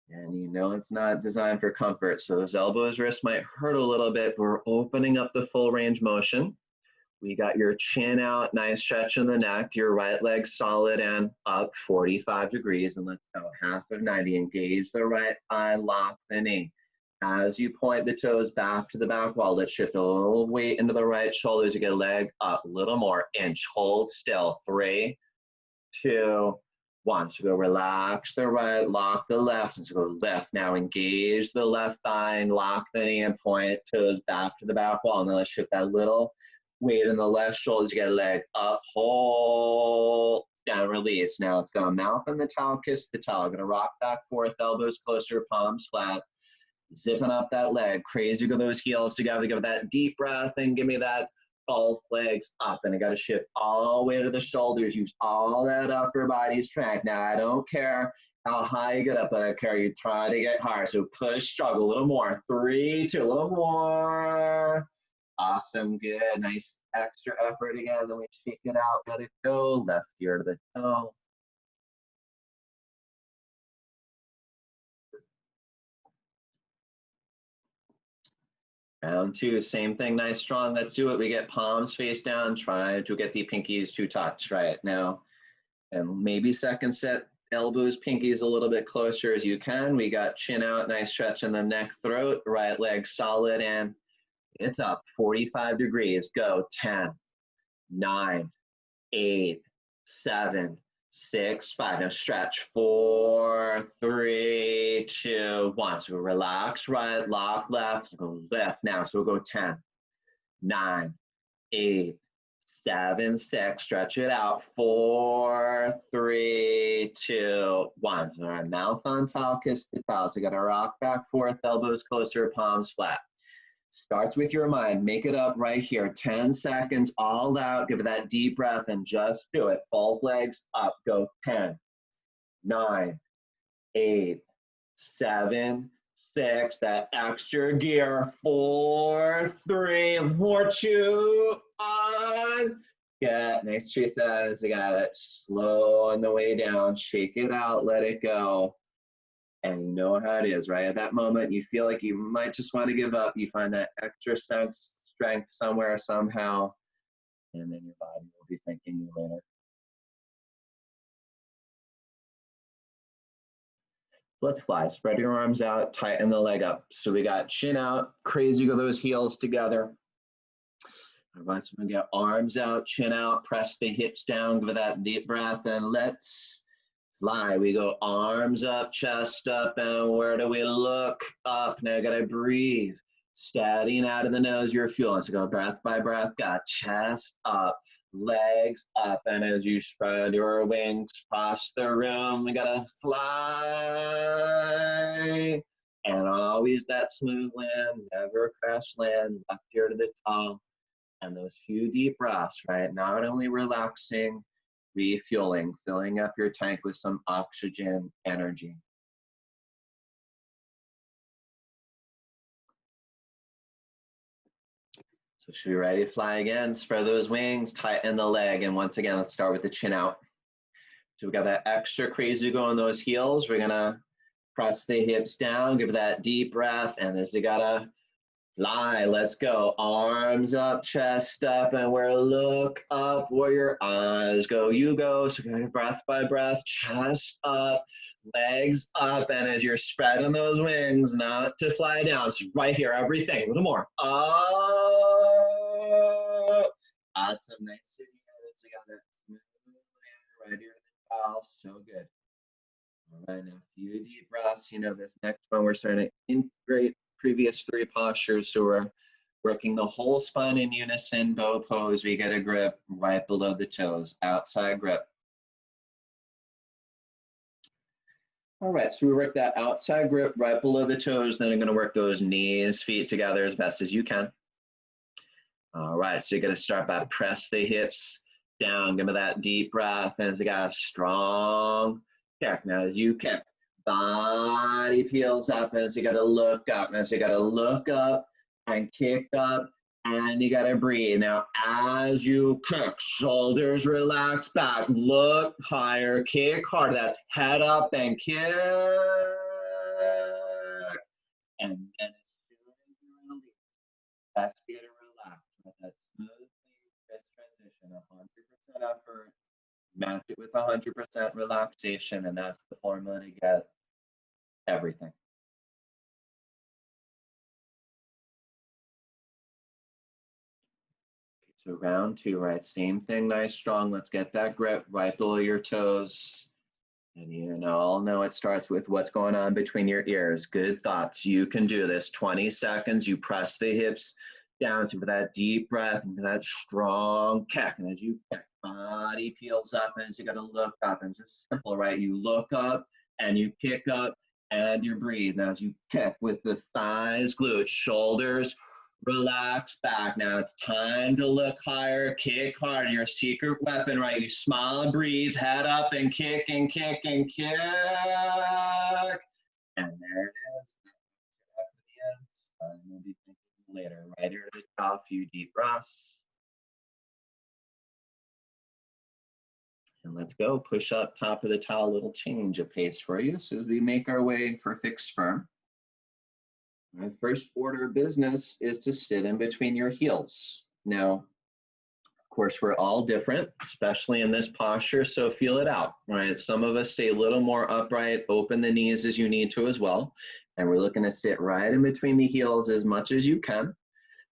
And you know it's not designed for comfort, so those elbows, wrists might hurt a little bit. We're opening up the full range motion. We got your chin out, nice stretch in the neck, your right leg solid and up 45 degrees, and let's go half of 90. Engage the right thigh, lock the knee. As you point the toes back to the back wall, let's shift a little weight into the right shoulders. You get a leg up, a little more, inch, hold still. 3, 2, 1. So go relax the right, lock the left, and so go left. Now engage the left thigh and lock the knee and point toes back to the back wall. And then let's shift that little weight in the left shoulders. You get a leg up, hold, down, release. Now it's going mouth in the towel, kiss the towel. Gonna rock back forth, elbows closer, palms flat. Zipping up that leg, crazy go those heels together, give it that deep breath and give me that both legs up. And I got to shift all the way to the shoulders, use all that upper body strength. Now I don't care how high you get up, but I care you try to get higher. So push, struggle a little more. 3, 2, a little more. Awesome, good, nice extra effort again. Then we shake it out, let it go, left ear to the toe. Round 2, same thing, nice, strong. Let's do it. We get palms face down, try to get the pinkies to touch right now. And maybe second set, elbows, pinkies a little bit closer as you can. We got chin out, nice stretch in the neck, throat, right leg solid, and it's up 45 degrees. Go 10, 9, 8, 7, 6, 5. Now stretch 4, 3, 2, 1. So relax right, lock left, go left now. So we'll go 10, 9, 8, 7, 6. Stretch it out. 4, 3, 2, 1. So our mouth on top, kiss the towel. So you got to rock back forth, elbows closer, palms flat. Starts with your mind. Make it up right here. 10 seconds, all out. Give it that deep breath and just do it. Both legs up. Go 10, 9, 8, 7, 6. That extra gear. 4, 3, more 2, 1. Yeah, nice, Teresa. You got it. Slow on the way down. Shake it out. Let it go. And you know how it is, right? At that moment, you feel like you might just want to give up. You find that extra strength somewhere, somehow, and then your body will be thanking you later. Let's fly. Spread your arms out, tighten the leg up. So we got chin out, crazy go those heels together. All right, so we're gonna get arms out, chin out, press the hips down, give it that deep breath, and let's fly. We go arms up, chest up, and where do we look? Up. Now you gotta breathe. Steadying out of the nose, you're fueling. So go breath by breath. Got chest up, legs up, and as you spread your wings across the room, we gotta fly. And always that smooth land, never crash land, left ear to the top. And those few deep breaths, right? Not only relaxing, refueling, filling up your tank with some oxygen energy. So should we be ready to fly again? Spread those wings, tighten the leg, and once again, let's start with the chin out. So we got that extra crazy to go on those heels. We're gonna press the hips down, give that deep breath, and as you gotta fly, let's go. Arms up, chest up, and we're look up where your eyes go. You go. So we're going breath by breath, chest up, legs up, and as you're spreading those wings, not to fly down. It's right here, everything. A little more. Up. Awesome. Nice to hear this together. Right here at the top. So good. All right, now a few deep breaths. You know, this next one, we're starting to integrate previous 3 postures. So we're working the whole spine in unison, bow pose. We get a grip right below the toes, outside grip. All right, so we work that outside grip right below the toes. Then I'm going to work those knees, feet together as best as you can. All right, so you're going to start by press the hips down. Give me that deep breath. And as you got a strong kick. Now as you kick, body peels up as you got to look up. And as you got to look up and kick up, and you got to breathe. Now as you kick, shoulders relax back, look higher, kick hard. That's head up and kick. And then as soon as you release, best be to relax. With that smooth, crisp transition, 100% effort. Match it with 100% relaxation, and that's the formula to get everything. Okay, so round 2, right? Same thing, nice, strong. Let's get that grip right below your toes. And you all know it starts with what's going on between your ears. Good thoughts. You can do this. 20 seconds. You press the hips down. So for that deep breath and for that strong kick. And as you kick, body peels up, and you got to look up. And just simple, right? You look up and you kick up and you breathe. Now as you kick with the thighs glued, shoulders relax back. Now it's time to look higher, kick hard. Your secret weapon, right? You smile and breathe, head up and kick and kick and kick. And there it is. At the end. We'll be thinking later. Right here at the top, few deep breaths. And let's go. Push up, top of the towel, a little change of pace for you. So as we make our way for fixed firm. My first order of business is to sit in between your heels. Now, of course, we're all different, especially in this posture, so feel it out, right? Some of us stay a little more upright, open the knees as you need to as well. And we're looking to sit right in between the heels as much as you can.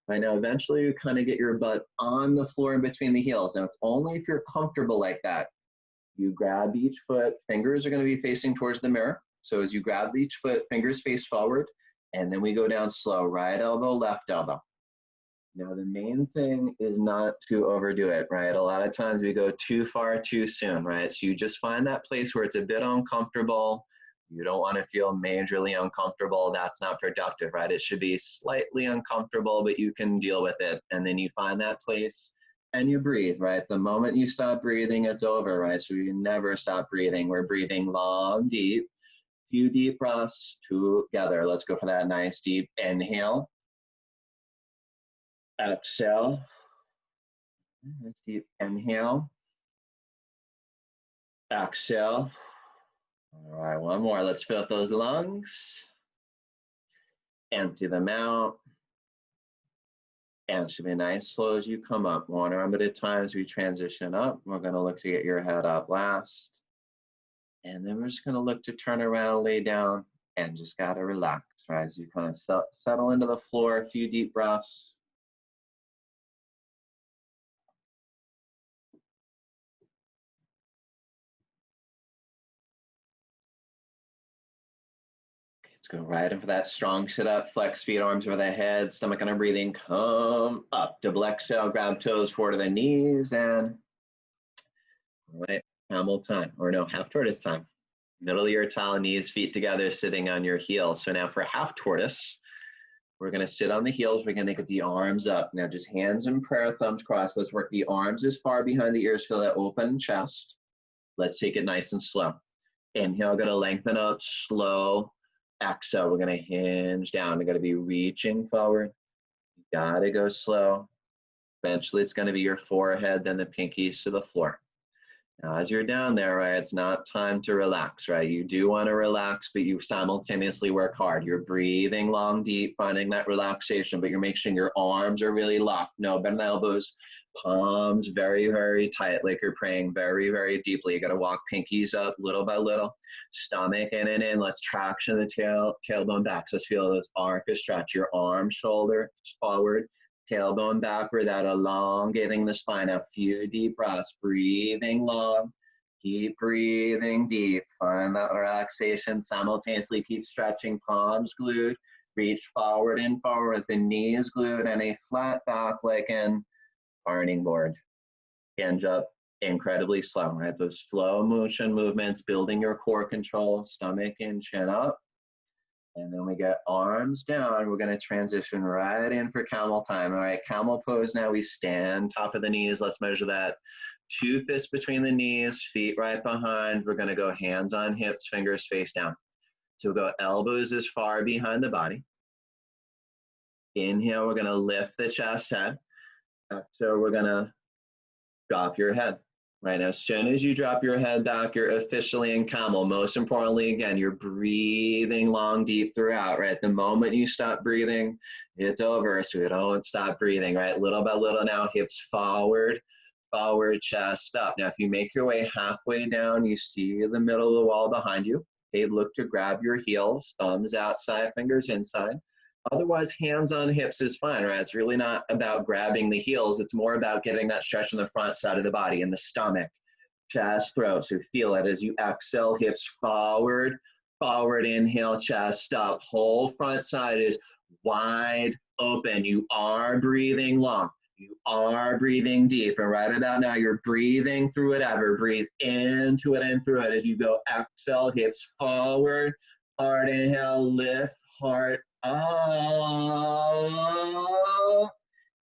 Right now, eventually you kind of get your butt on the floor in between the heels. Now, it's only if you're comfortable like that. You grab each foot, fingers are going to be facing towards the mirror. So as you grab each foot, fingers face forward. And then we go down slow, right elbow, left elbow. Now the main thing is not to overdo it, right? A lot of times we go too far too soon, right? So you just find that place where it's a bit uncomfortable, You don't want to feel majorly uncomfortable. That's not productive, right? It should be slightly uncomfortable, but you can deal with it. And then you find that place and you breathe, right? The moment you stop breathing, it's over, right? So you never stop breathing. We're breathing long, deep, few deep breaths together. Let's go for that nice deep inhale. Exhale. Nice deep inhale. Exhale. All right, one more. Let's fill up those lungs. Empty them out. And it should be nice, slow as you come up. One arm at a time as we transition up. We're going to look to get your head up last. And then we're just going to look to turn around, lay down, and just got to relax, right? As you kind of settle into the floor, a few deep breaths. Let's go right in for that strong sit up, flex feet, arms over the head, stomach under breathing, come up. Double exhale, grab toes forward to the knees, and all right, camel time, or no, half tortoise time. Middle of your towel, knees, feet together, sitting on your heels. So now for half tortoise, we're gonna sit on the heels, we're gonna get the arms up. Now just hands in prayer, thumbs crossed. Let's work the arms as far behind the ears, feel that open chest. Let's take it nice and slow. Inhale, gonna lengthen up, slow. Exhale, we're gonna hinge down. We're gonna be reaching forward. You gotta go slow. Eventually it's gonna be your forehead, then the pinkies to the floor. Now, as you're down there, right, it's not time to relax, right? You do want to relax, but you simultaneously work hard. You're breathing long, deep, finding that relaxation, but you're making sure your arms are really locked. No, bend the elbows, palms very, very tight, like you're praying very, very deeply. You got to walk pinkies up little by little, stomach in and in. Let's traction the tailbone back. So let's feel this arc of stretch. Your arm, shoulder forward. Tailbone backward, that elongating the spine. A few deep breaths, breathing long, keep breathing deep. Find that relaxation, simultaneously keep stretching, palms glued, reach forward and forward with the knees glued and a flat back like an ironing board. Hinge up incredibly slow, right? Those slow motion movements, building your core control, stomach and chin up. And then we get arms down. We're going to transition right in for camel time. All right, camel pose now. We stand top of the knees. Let's measure that. 2 fists between the knees, feet right behind. We're going to go hands on hips, fingers face down. So we'll go elbows as far behind the body. Inhale, we're going to lift the chest head. Exhale, we're going to drop your head. Right, as soon as you drop your head back, you're officially in camel. Most importantly, again, you're breathing long, deep throughout, right? The moment you stop breathing, it's over. So we don't stop breathing, right? Little by little now, hips forward, forward, chest up. Now, if you make your way halfway down, you see the middle of the wall behind you. Okay, look to grab your heels, thumbs outside, fingers inside. Otherwise, hands on hips is fine, right? It's really not about grabbing the heels. It's more about getting that stretch on the front side of the body, in the stomach, chest, throat. So feel it as you exhale, hips forward, forward, inhale, chest up. Whole front side is wide open. You are breathing long. You are breathing deep. And right about now, you're breathing through whatever. Breathe into it and through it as you go. Exhale, hips forward. Hard inhale, lift, heart up.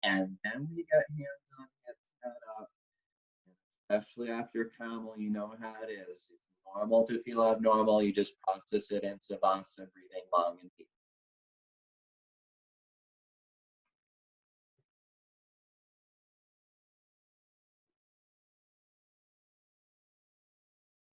And then we get hands on hips, head up. Especially after camel, you know how it is. It's normal to feel abnormal. You just process it in Savasana, breathing long and deep.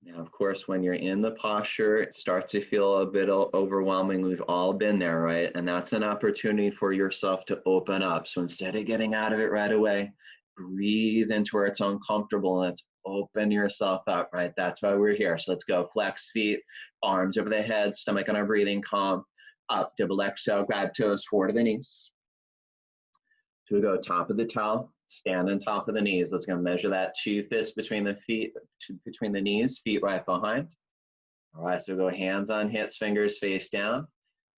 Now, of course, when you're in the posture, it starts to feel a bit overwhelming. We've all been there, right? And that's an opportunity for yourself to open up. So instead of getting out of it right away, breathe into where it's uncomfortable and let's open yourself up, right? That's why we're here. So let's go. Flex feet, arms over the head, stomach on our breathing, calm, up, double exhale, grab toes forward to the knees. So we go top of the towel, stand on top of the knees. Let's go measure that 2 fists between the feet, between the knees, feet right behind. All right, so we go hands on hips, fingers face down,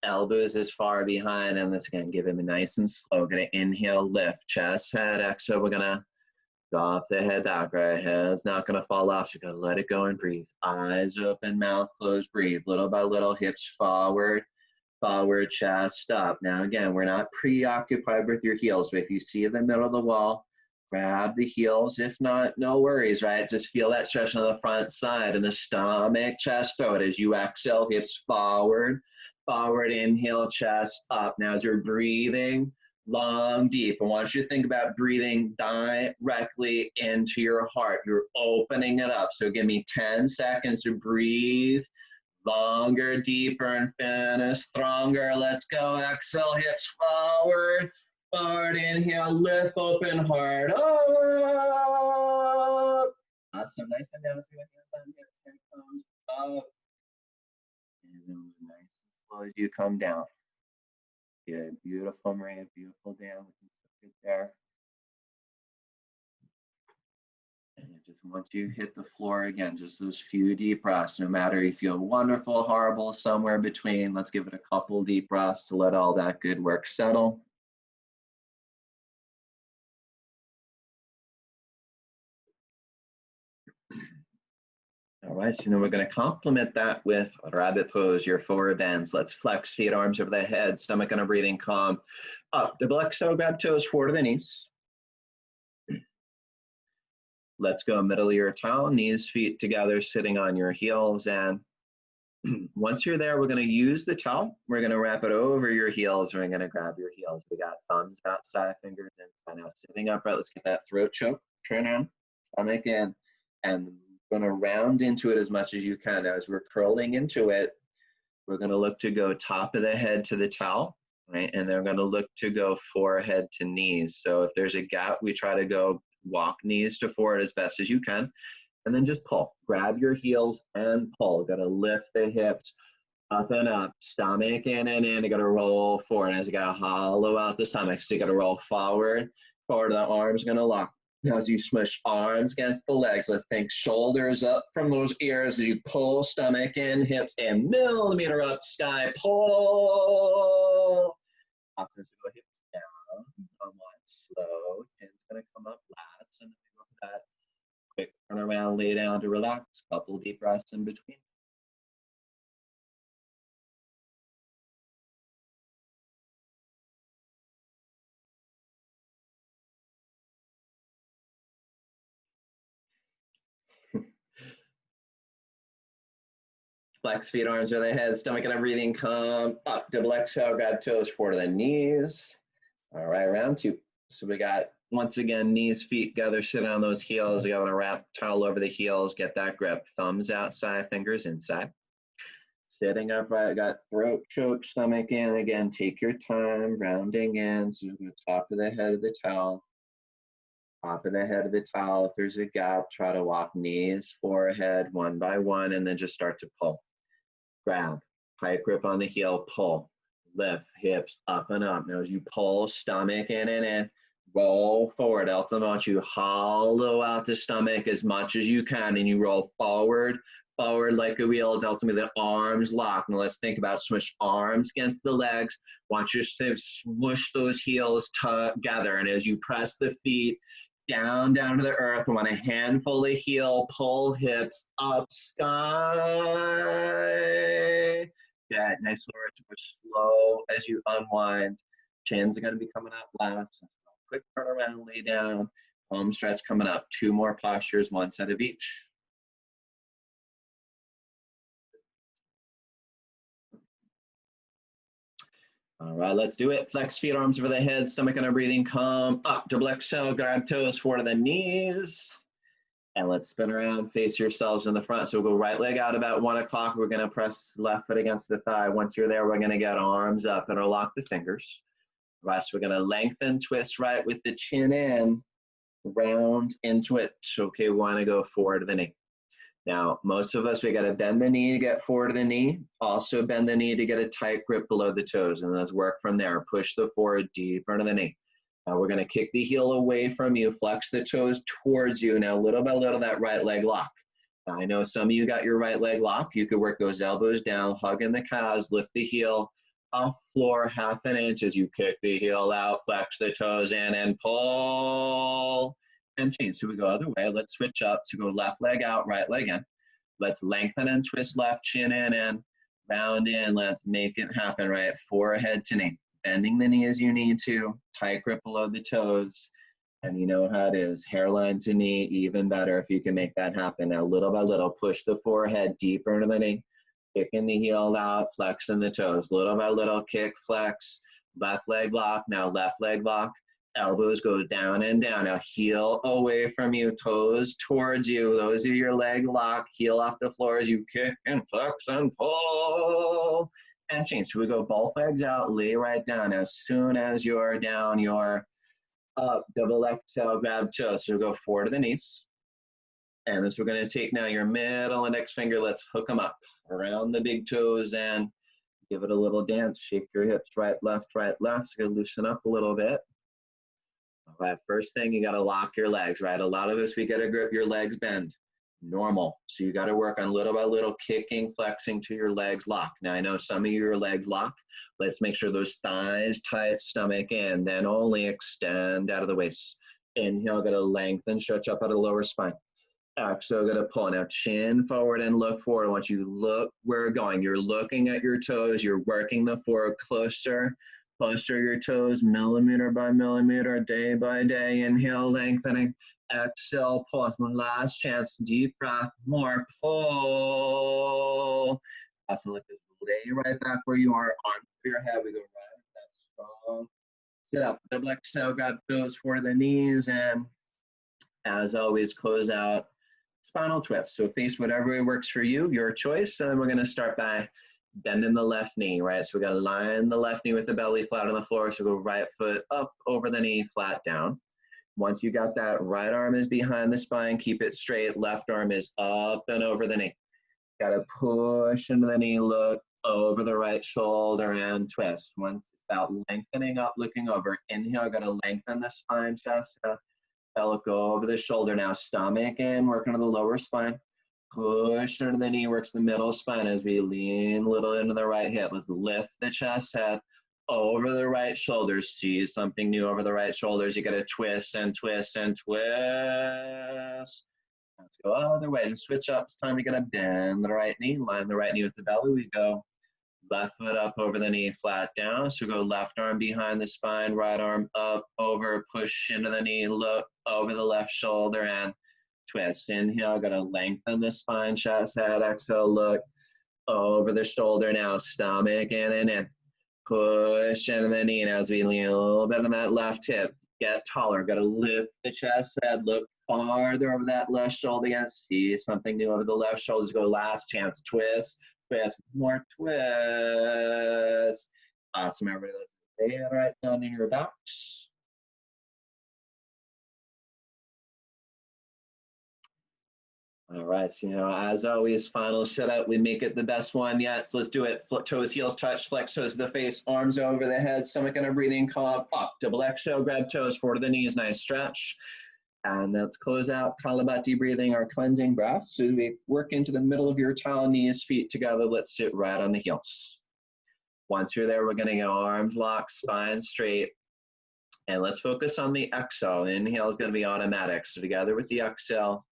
elbows as far behind, and let's again give him a nice and slow. We're gonna inhale, lift, chest, head, exhale. We're gonna Drop the head back, right? Head's not gonna fall off. You gotta let it go and breathe. Eyes open, mouth closed, breathe. Little by little, hips forward, forward, chest up. Now again, we're not preoccupied with your heels, but if you see the middle of the wall, grab the heels. If not, no worries, right? Just feel that stretch on the front side and the stomach, chest, throat. As you exhale, hips forward, forward, inhale, chest up. Now as you're breathing, long, deep. I want you to think about breathing directly into your heart. You're opening it up. So give me 10 seconds to breathe. Longer, deeper, and finish stronger. Let's go. Exhale, hips forward. Forward, inhale, lift, open, heart up. Awesome. Nice and down as we went down. Here comes up. And then nice and slow as you come down. Good. Beautiful, Maria. Beautiful down. Good there. And just once you hit the floor again, just those few deep breaths, no matter if you feel wonderful, horrible, somewhere between, let's give it a couple deep breaths to let all that good work settle. All right, so now we're going to complement that with rabbit pose, your forward bends. Let's flex feet, arms over the head, stomach and a breathing calm. Up, double exhale, grab toes forward to the knees. Let's go middle of your towel, knees, feet together, sitting on your heels. And once you're there, we're going to use the towel. We're going to wrap it over your heels. We're going to grab your heels. We got thumbs outside, fingers inside. Now sitting upright, let's get that throat choke. Turn in, stomach in, and going to round into it as much as you can. Now, as we're curling into it, we're going to look to go top of the head to the towel, right? And then we're going to look to go forehead to knees. So if there's a gap, we try to go walk knees to forward as best as you can. And then just pull. Grab your heels and pull. Got to lift the hips up and up. Stomach in and in. You got to roll forward. As you got to hollow out the stomach. So you got to roll forward. Forward, the arms going to lock. Now as you smush arms against the legs, let's think shoulders up from those ears as you pull, stomach in, hips in, millimeter up, sky, pull. Awesome, so go hips down, come on, slow, chin's gonna come up last, and then we go for that quick turn around, lay down to relax, couple deep breaths in between. Flex feet, arms over the head, stomach and a breathing, come up, double exhale, grab toes forward to the knees. All right, round two. So we got, once again, knees, feet together, sit on those heels. We got to wrap towel over the heels, get that grip, thumbs outside, fingers inside. Sitting upright, got throat choke, stomach in. Again, take your time, rounding in. So we're going to top of the head of the towel. Top of the head of the towel. If there's a gap, try to walk knees, forehead, one by one, and then just start to pull. Grab, tight grip on the heel, pull, lift, hips up and up. Now as you pull, stomach in and in, roll forward. Ultimately, you hollow out the stomach as much as you can, and you roll forward, forward like a wheel. Ultimately, the arms lock. Now let's think about smush arms against the legs. Want you to smush those heels together, and as you press the feet down to the earth, I want a handful of heel, pull hips up, sky. Yeah, nice lower to slow as you unwind. Chins are going to be coming up last. Quick turn around, lay down, palm stretch coming up. Two more postures, one set of each. All right, let's do it. Flex feet, arms over the head, stomach and our breathing, come up. Double exhale, grab toes forward to the knees. And let's spin around, face yourselves in the front. So we'll go right leg out about 1 o'clock. We're gonna press left foot against the thigh. Once you're there, we're gonna get arms up and lock the fingers. Rest, we're gonna lengthen, twist right with the chin in, round into it. Okay, we wanna go forward to the knee. Now, most of us, we got to bend the knee to get forward to the knee. Also bend the knee to get a tight grip below the toes. And let's work from there. Push the forward deeper into the knee. Now we're going to kick the heel away from you. Flex the toes towards you. Now, little by little, that right leg lock. Now, I know some of you got your right leg lock. You could work those elbows down, hugging the calves, lift the heel off floor 1/2 inch as you kick the heel out, flex the toes in and pull. and change. So we go other way. Let's switch up. So go left leg out, right leg in. Let's lengthen and twist left shin in and round in. Let's make it happen, right? Forehead to knee. Bending the knee as you need to. Tight grip below the toes. And you know how it is. Hairline to knee, even better if you can make that happen. Now, little by little, push the forehead deeper into the knee. Kicking the heel out, flexing the toes. Little by little, kick, flex. Left leg lock. Now left leg lock. Elbows go down and down. Now heel away from you, toes towards you. Those are your leg lock. Heel off the floor as you kick and flex and pull. And change. So we go both legs out, lay right down. As soon as you're down, you're up. Double exhale, grab toes. So we go forward to the knees. And this we're going to take now your middle index finger. Let's hook them up around the big toes and give it a little dance. Shake your hips right, left, right, left. So you're going to loosen up a little bit. All right, first thing, you got to lock your legs, right? A lot of us, we got to grip your legs bend. Normal. So you got to work on little by little kicking, flexing to your legs lock. Now, I know some of your legs lock. Let's make sure those thighs tight, stomach in, then only extend out of the waist. Inhale, got to lengthen, stretch up out of the lower spine. Exhale, got to pull. Now, chin forward and look forward. Once you look where you're going, you're looking at your toes, you're working the forward closer. Closer your toes, millimeter by millimeter, day by day. Inhale, lengthening. Exhale, pull. Last chance. Deep breath. More. Pull. Awesome. Let this lay right back where you are. Arms for your head. We go right with that strong. Sit up. Double exhale. Grab toes for the knees. And as always, close out. Spinal twist. So face whatever works for you, your choice. And then we're going to start by bending the left knee, right? So we got to line the left knee with the belly flat on the floor. So go right foot up over the knee, flat down. Once you got that, right arm is behind the spine. Keep it straight. Left arm is up and over the knee. Got to push into the knee, look over the right shoulder and twist. Once it's about lengthening up, looking over. Inhale, got to lengthen the spine, chest. Look over the shoulder now. Stomach in, working on the lower spine. Push under the knee, works the middle spine as we lean a little into the right hip. Let's lift the chest, head over the right shoulders. See something new over the right shoulders. You got to twist and twist and twist. Let's go other way. Just switch up. It's time to get to bend the right knee. Line the right knee with the belly. We go left foot up over the knee, flat down. So go left arm behind the spine, right arm up, over, push into the knee, look over the left shoulder and twist. Inhale, got to lengthen the spine, chest, head. Exhale, look over the shoulder now, stomach in and in. Push into the knee as we lean a little bit on that left hip. Get taller, got to lift the chest, head, look farther over that left shoulder again. See something new over the left shoulders. Go last chance, twist, twist, more twist. Awesome, everybody. Let's lay it right down in your backs. All right, so as always, final setup, we make it the best one yet. So let's do it. Flip toes, heels touch, flex toes to the face, arms over the head, stomach and a breathing, come up, double exhale, grab toes, forward to the knees, nice stretch. And let's close out Kalabati breathing, our cleansing breath. So we work into the middle of your towel, knees, feet together. Let's sit right on the heels. Once you're there, we're going to go arms locked, spine straight. And let's focus on the exhale. Inhale is going to be automatic. So together with the exhale,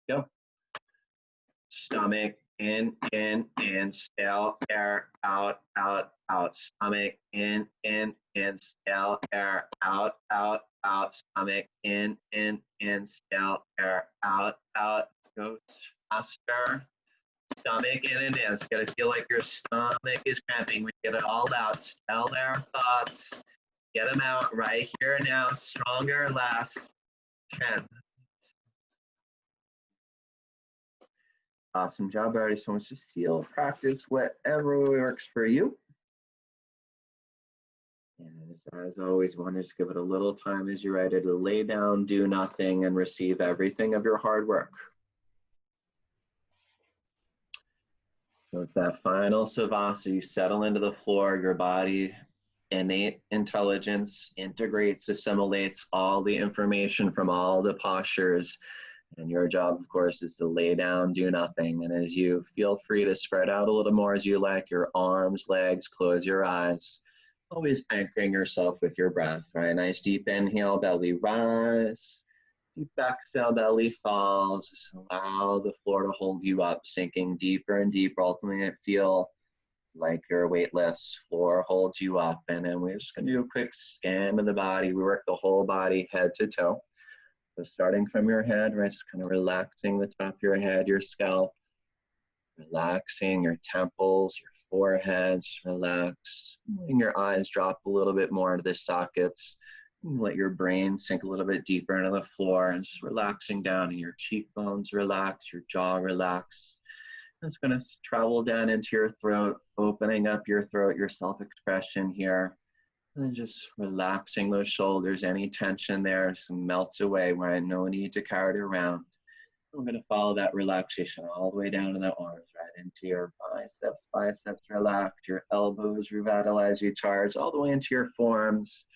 go. Stomach in, exhale, air, out, out, out. Stomach in, exhale, air, out, out, out. Stomach in, exhale, air, out, out. Go faster. Stomach in and in. It's going to feel like your stomach is cramping. We get it all out. Spell our thoughts. Get them out right here now. Stronger, last 10. Awesome job, everybody. So much to feel, practice whatever works for you. And as always, want to just give it a little time as you're ready to lay down, do nothing, and receive everything of your hard work. So it's that final savasana. You settle into the floor, your body, innate intelligence, integrates, assimilates all the information from all the postures. And your job, of course, is to lay down, do nothing. And as you feel free to spread out a little more as you like, your arms, legs, close your eyes. Always anchoring yourself with your breath, right? Nice deep inhale, belly rise. Deep exhale, belly falls. Just allow the floor to hold you up, sinking deeper and deeper. Ultimately, feel like you're weightless. Floor holds you up. And then we're just going to do a quick scan of the body. We work the whole body, head to toe. So starting from your head, right, just kind of relaxing the top of your head, your scalp. Relaxing your temples, your forehead, just relax. Letting your eyes drop a little bit more into the sockets. Let your brain sink a little bit deeper into the floor and just relaxing down. Your cheekbones relax, your jaw relax. It's going to travel down into your throat, opening up your throat, your self-expression here. And then just relaxing those shoulders, any tension there, some melts away, right? No need to carry it around. I'm going to follow that relaxation all the way down to the arms, right into your biceps. Biceps relax, your elbows revitalize, recharge, all the way into your forearms.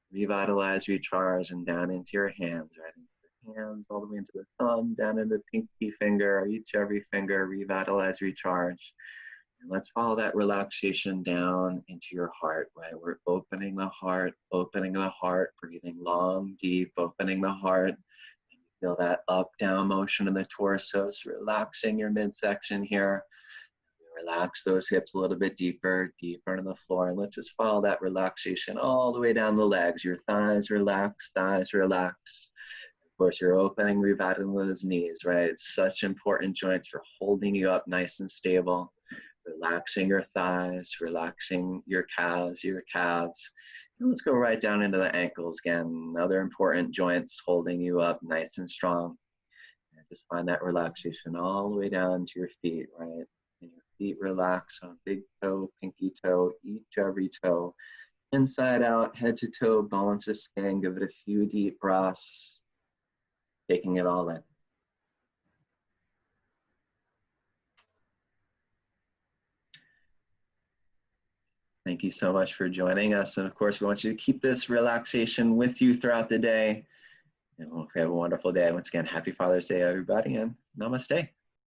Revitalize, recharge, and down into your hands, right? Into your hands, all the way into the thumb, down into the pinky finger, every finger, revitalize, recharge. And let's follow that relaxation down into your heart, right? We're opening the heart, breathing long, deep, opening the heart. Feel that up, down motion in the torso. So relaxing your midsection here. Relax those hips a little bit deeper, deeper into the floor. And let's just follow that relaxation all the way down the legs. Your thighs relax, thighs relax. Of course, you're opening, revitalizing those knees, right? It's such important joints for holding you up nice and stable. Relaxing your thighs, relaxing your calves, And let's go right down into the ankles again. Other important joints holding you up nice and strong. And just find that relaxation all the way down to your feet, right? And your feet relax on big toe, pinky toe, every toe. Inside out, head to toe, balance the skin. Give it a few deep breaths, taking it all in. Thank you so much for joining us. And of course, we want you to keep this relaxation with you throughout the day. And we hope you have a wonderful day. Once again, happy Father's Day, everybody, and namaste.